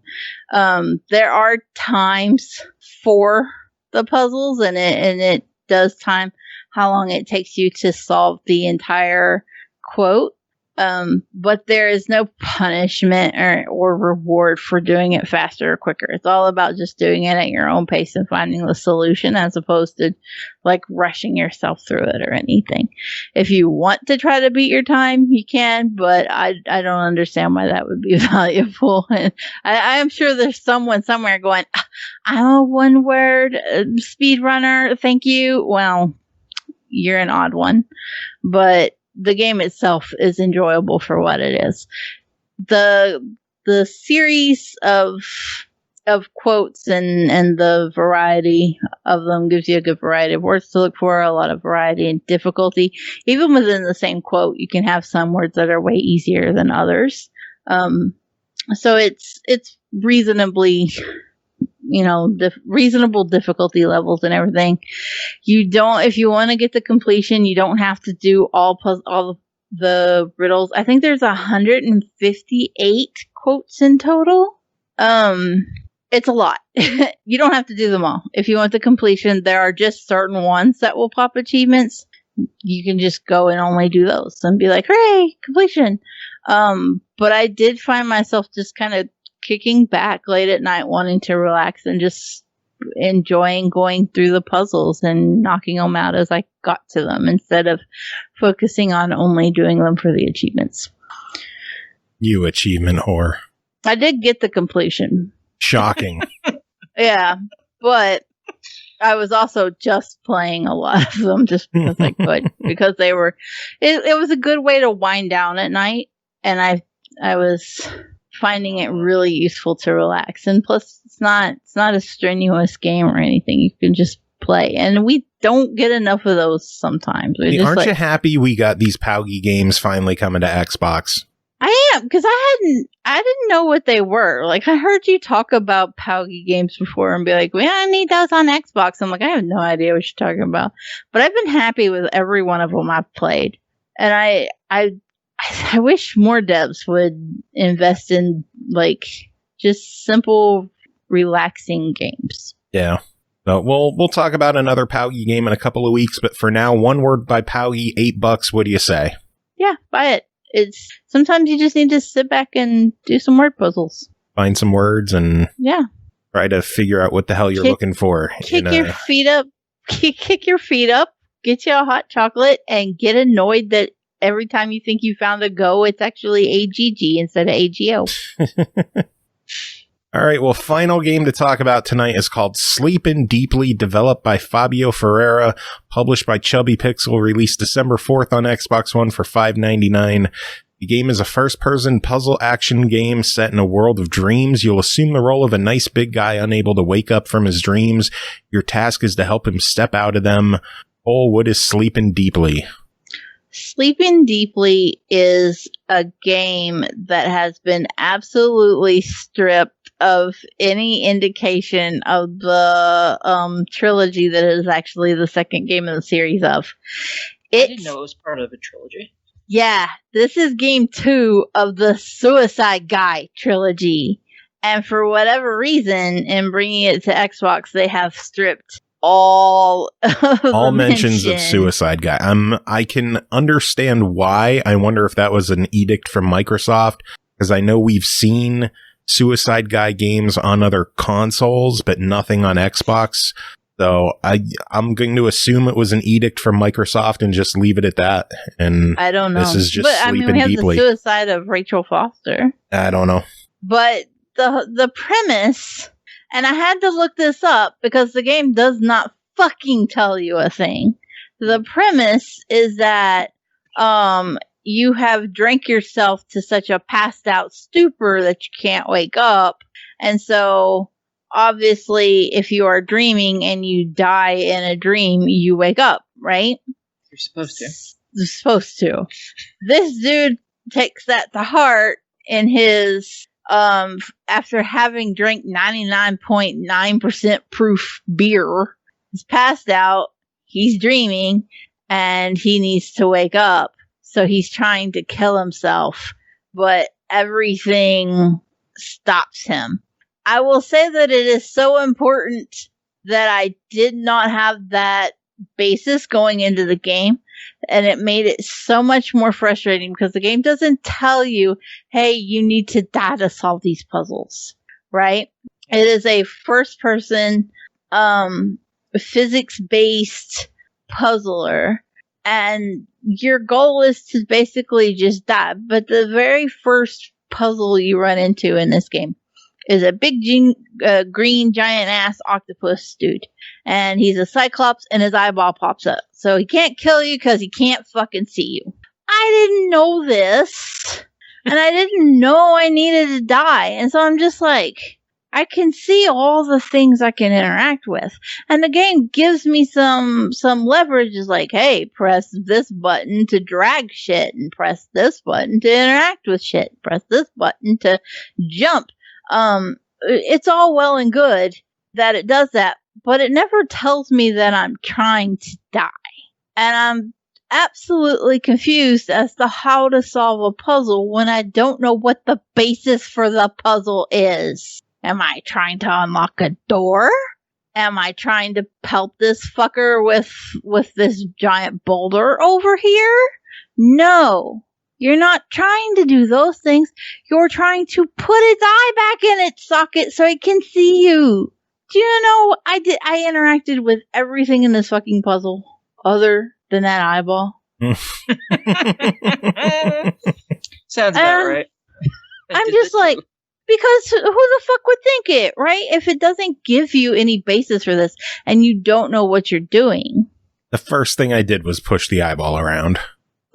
There are times for the puzzles, and it does time how long it takes you to solve the entire quote. But there is no punishment or reward for doing it faster or quicker. It's all about just doing it at your own pace and finding the solution as opposed to like rushing yourself through it or anything. If you want to try to beat your time, you can, but I don't understand why that would be valuable. And I am sure there's someone somewhere going, I'm a one word speed runner. Thank you. Well, you're an odd one, but the game itself is enjoyable for what it is. The series of quotes and the variety of them gives you a good variety of words to look for, a lot of variety and difficulty. Even within the same quote, you can have some words that are way easier than others. So it's reasonably, reasonable difficulty levels and everything. If you want to get the completion, you don't have to do all the riddles. I think there's 158 quotes in total. It's a lot. You don't have to do them all. If you want the completion, there are just certain ones that will pop achievements. You can just go and only do those and be like, hooray, completion. But I did find myself just kind of kicking back late at night, wanting to relax and just enjoying going through the puzzles and knocking them out as I got to them instead of focusing on only doing them for the achievements.
You achievement whore.
I did get the completion.
Shocking.
Yeah, but I was also just playing a lot of them just because I could, because they were, it was a good way to wind down at night, and I was finding it really useful to relax. And plus, it's not a strenuous game or anything. You can just play, and we don't get enough of those sometimes.
Aren't you happy we got these Paugy games finally coming to Xbox?
I am, because I didn't know what they were. Like, I heard you talk about Paugy games before and be like, well, I need those on Xbox. I'm like, I have no idea what you're talking about. But I've been happy with every one of them I've played. And I wish more devs would invest in, like, just simple, relaxing games.
Yeah. So we'll talk about another Paugy game in a couple of weeks, but for now, one word by Paugy, $8. What do you say?
Yeah, buy it. It's sometimes you just need to sit back and do some word puzzles.
Find some words and try to figure out what the hell you're looking for.
Kick your feet up. Kick your feet up. Get you a hot chocolate and get annoyed that every time you think you found a go, it's actually AGG instead of AGO.
All right, well, final game to talk about tonight is called Sleepin' Deeply, developed by Fabio Ferreira, published by Chubby Pixel, released December 4th on Xbox One for $5.99. The game is a first-person puzzle action game set in a world of dreams. You'll assume the role of a nice big guy unable to wake up from his dreams. Your task is to help him step out of them. Oh, what is Sleepin' Deeply?
Sleeping Deeply is a game that has been absolutely stripped of any indication of the trilogy that is actually the second game in the series of.
I didn't know it was part of a trilogy.
Yeah, this is game 2 of the Suicide Guy trilogy. And for whatever reason, in bringing it to Xbox, they have stripped all
mentions of Suicide Guy. I can understand why. I wonder if that was an edict from Microsoft, because I know we've seen Suicide Guy games on other consoles, but nothing on Xbox. So I'm going to assume it was an edict from Microsoft and just leave it at that. And
I don't know.
This is just Sleeping
we have
Deeply.
The suicide of Rachel Foster.
I don't know.
But the premise, and I had to look this up because the game does not fucking tell you a thing. The premise is that you have drank yourself to such a passed out stupor that you can't wake up. And so obviously if you are dreaming and you die in a dream, you wake up, right?
You're supposed to.
You're supposed to. This dude takes that to heart in his after having drank 99.9% proof beer. He's passed out, he's dreaming, and he needs to wake up. So he's trying to kill himself, but everything stops him. I will say that it is so important that I did not have that basis going into the game, and it made it so much more frustrating because the game doesn't tell you, hey, you need to die to solve these puzzles, right? It is a first-person physics-based puzzler, and your goal is to basically just die. But the very first puzzle you run into in this game is a big green giant ass octopus dude, and he's a cyclops and his eyeball pops up, so he can't kill you because he can't fucking see you. I didn't know this, and I didn't know I needed to die, and so I'm just like, I can see all the things I can interact with, and the game gives me some leverage. Is like, hey, press this button to drag shit, and press this button to interact with shit, press this button to jump. It's all well and good that it does that, but it never tells me that I'm trying to die. And I'm absolutely confused as to how to solve a puzzle when I don't know what the basis for the puzzle is. Am I trying to unlock a door? Am I trying to pelt this fucker with this giant boulder over here? No. You're not trying to do those things. You're trying to put its eye back in its socket so it can see you. Do you know, I interacted with everything in this fucking puzzle other than that eyeball.
Sounds about right.
I'm just like, because who the fuck would think it, right? If it doesn't give you any basis for this and you don't know what you're doing.
The first thing I did was push the eyeball around.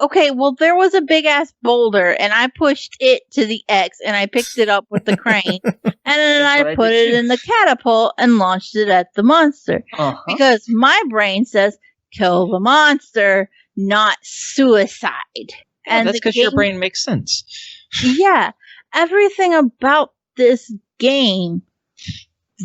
Okay, well, there was a big-ass boulder, and I pushed it to the X, and I picked it up with the crane, and then I put it in the catapult and launched it at the monster. Uh-huh. Because my brain says, kill the monster, not suicide.
Yeah,
and
that's because your brain makes sense.
Yeah, everything about this game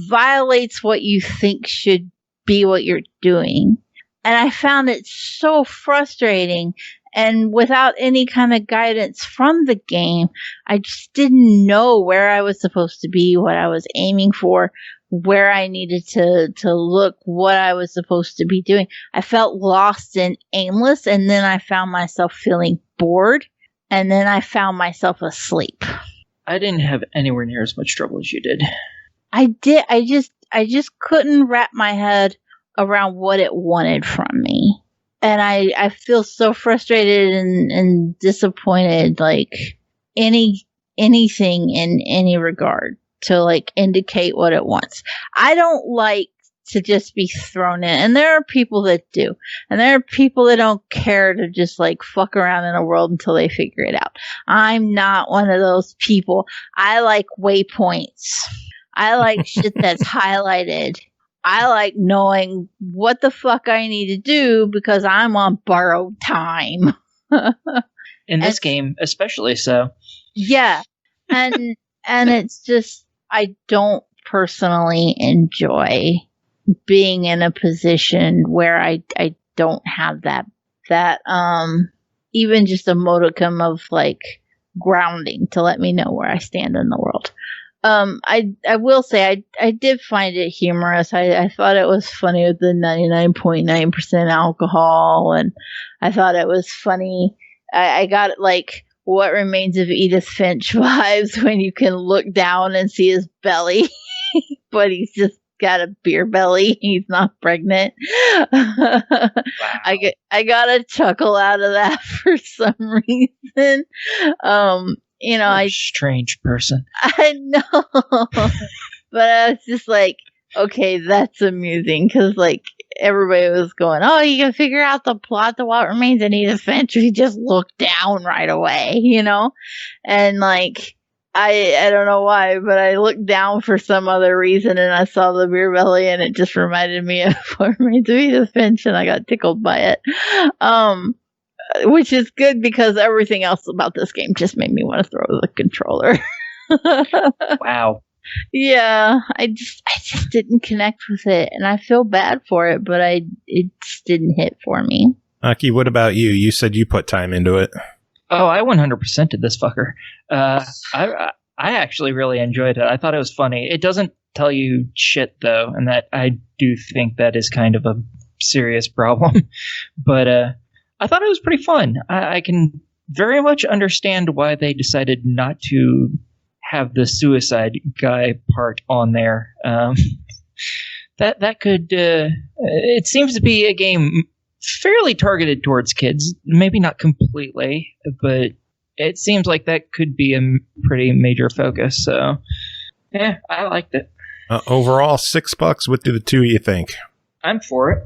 violates what you think should be what you're doing. And I found it so frustrating. And without any kind of guidance from the game, I just didn't know where I was supposed to be, what I was aiming for, where I needed to look, what I was supposed to be doing. I felt lost and aimless, and then I found myself feeling bored, and then I found myself asleep.
I didn't have anywhere near as much trouble as you did.
I did. I just couldn't wrap my head around what it wanted from me. And I feel so frustrated and disappointed, like anything in any regard to like indicate what it wants. I don't like to just be thrown in, and there are people that do, and there are people that don't care to just like fuck around in a world until they figure it out. I'm not one of those people. I like waypoints. I like shit that's highlighted. I like knowing what the fuck I need to do because I'm on borrowed time.
In this game, especially so.
Yeah. And it's just, I don't personally enjoy being in a position where I don't have that even just a modicum of like grounding to let me know where I stand in the world. I will say I did find it humorous. I thought it was funny with the 99.9% alcohol, and I thought it was funny. I got like What Remains of Edith Finch vibes when you can look down and see his belly, but he's just got a beer belly. He's not pregnant. Wow. I got a chuckle out of that for some reason. You know,
a strange person.
I know, but I was just like, okay, that's amusing because like everybody was going, oh, you can figure out the plot to What Remains of Edith Finch. He just looked down right away, you know, and like I don't know why, but I looked down for some other reason and I saw the beer belly and it just reminded me of What Remains of Edith Finch, and I got tickled by it. Which is good because everything else about this game just made me want to throw the controller.
Wow.
Yeah, I just didn't connect with it, and I feel bad for it, but it just didn't hit for me.
Aki, what about you? You said you put time into it.
Oh, I 100% did this fucker. I actually really enjoyed it. I thought it was funny. It doesn't tell you shit though, and that I do think that is kind of a serious problem. But I thought it was pretty fun. I can very much understand why they decided not to have the suicide guy part on there. That could. It seems to be a game fairly targeted towards kids. Maybe not completely, but it seems like that could be a pretty major focus. So, yeah, I liked it.
Overall, $6. What do the two of you think?
I'm for it.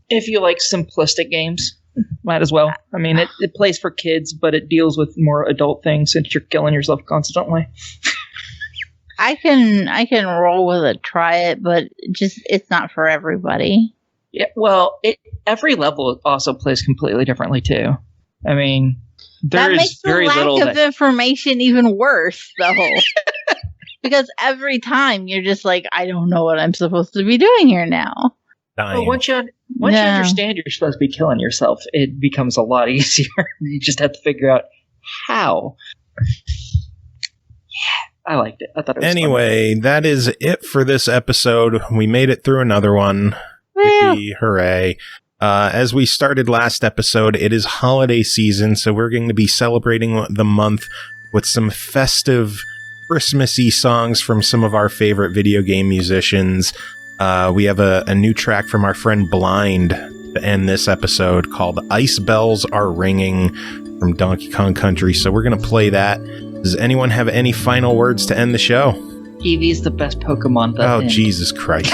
If you like simplistic games, might as well. I mean, it plays for kids, but it deals with more adult things since you're killing yourself constantly.
I can roll with it, try it, but it's not for everybody.
Yeah, well, every level also plays completely differently too. I mean,
that makes the lack of information even worse, though. Because every time you're just like, I don't know what I'm supposed to be doing here now.
Well, once you understand you're supposed to be killing yourself, it becomes a lot easier. You just have to figure out how. Yeah, I liked it. I thought it was fun.
That is it for this episode. We made it through another one. Yippee, hooray. As we started last episode, it is holiday season, so we're going to be celebrating the month with some festive, Christmassy songs from some of our favorite video game musicians. We have a new track from our friend Blind to end this episode called Ice Bells Are Ringing from Donkey Kong Country, so we're going to play that. Does anyone have any final words to end the show?
Eevee's the best Pokemon.
Oh, Jesus Christ.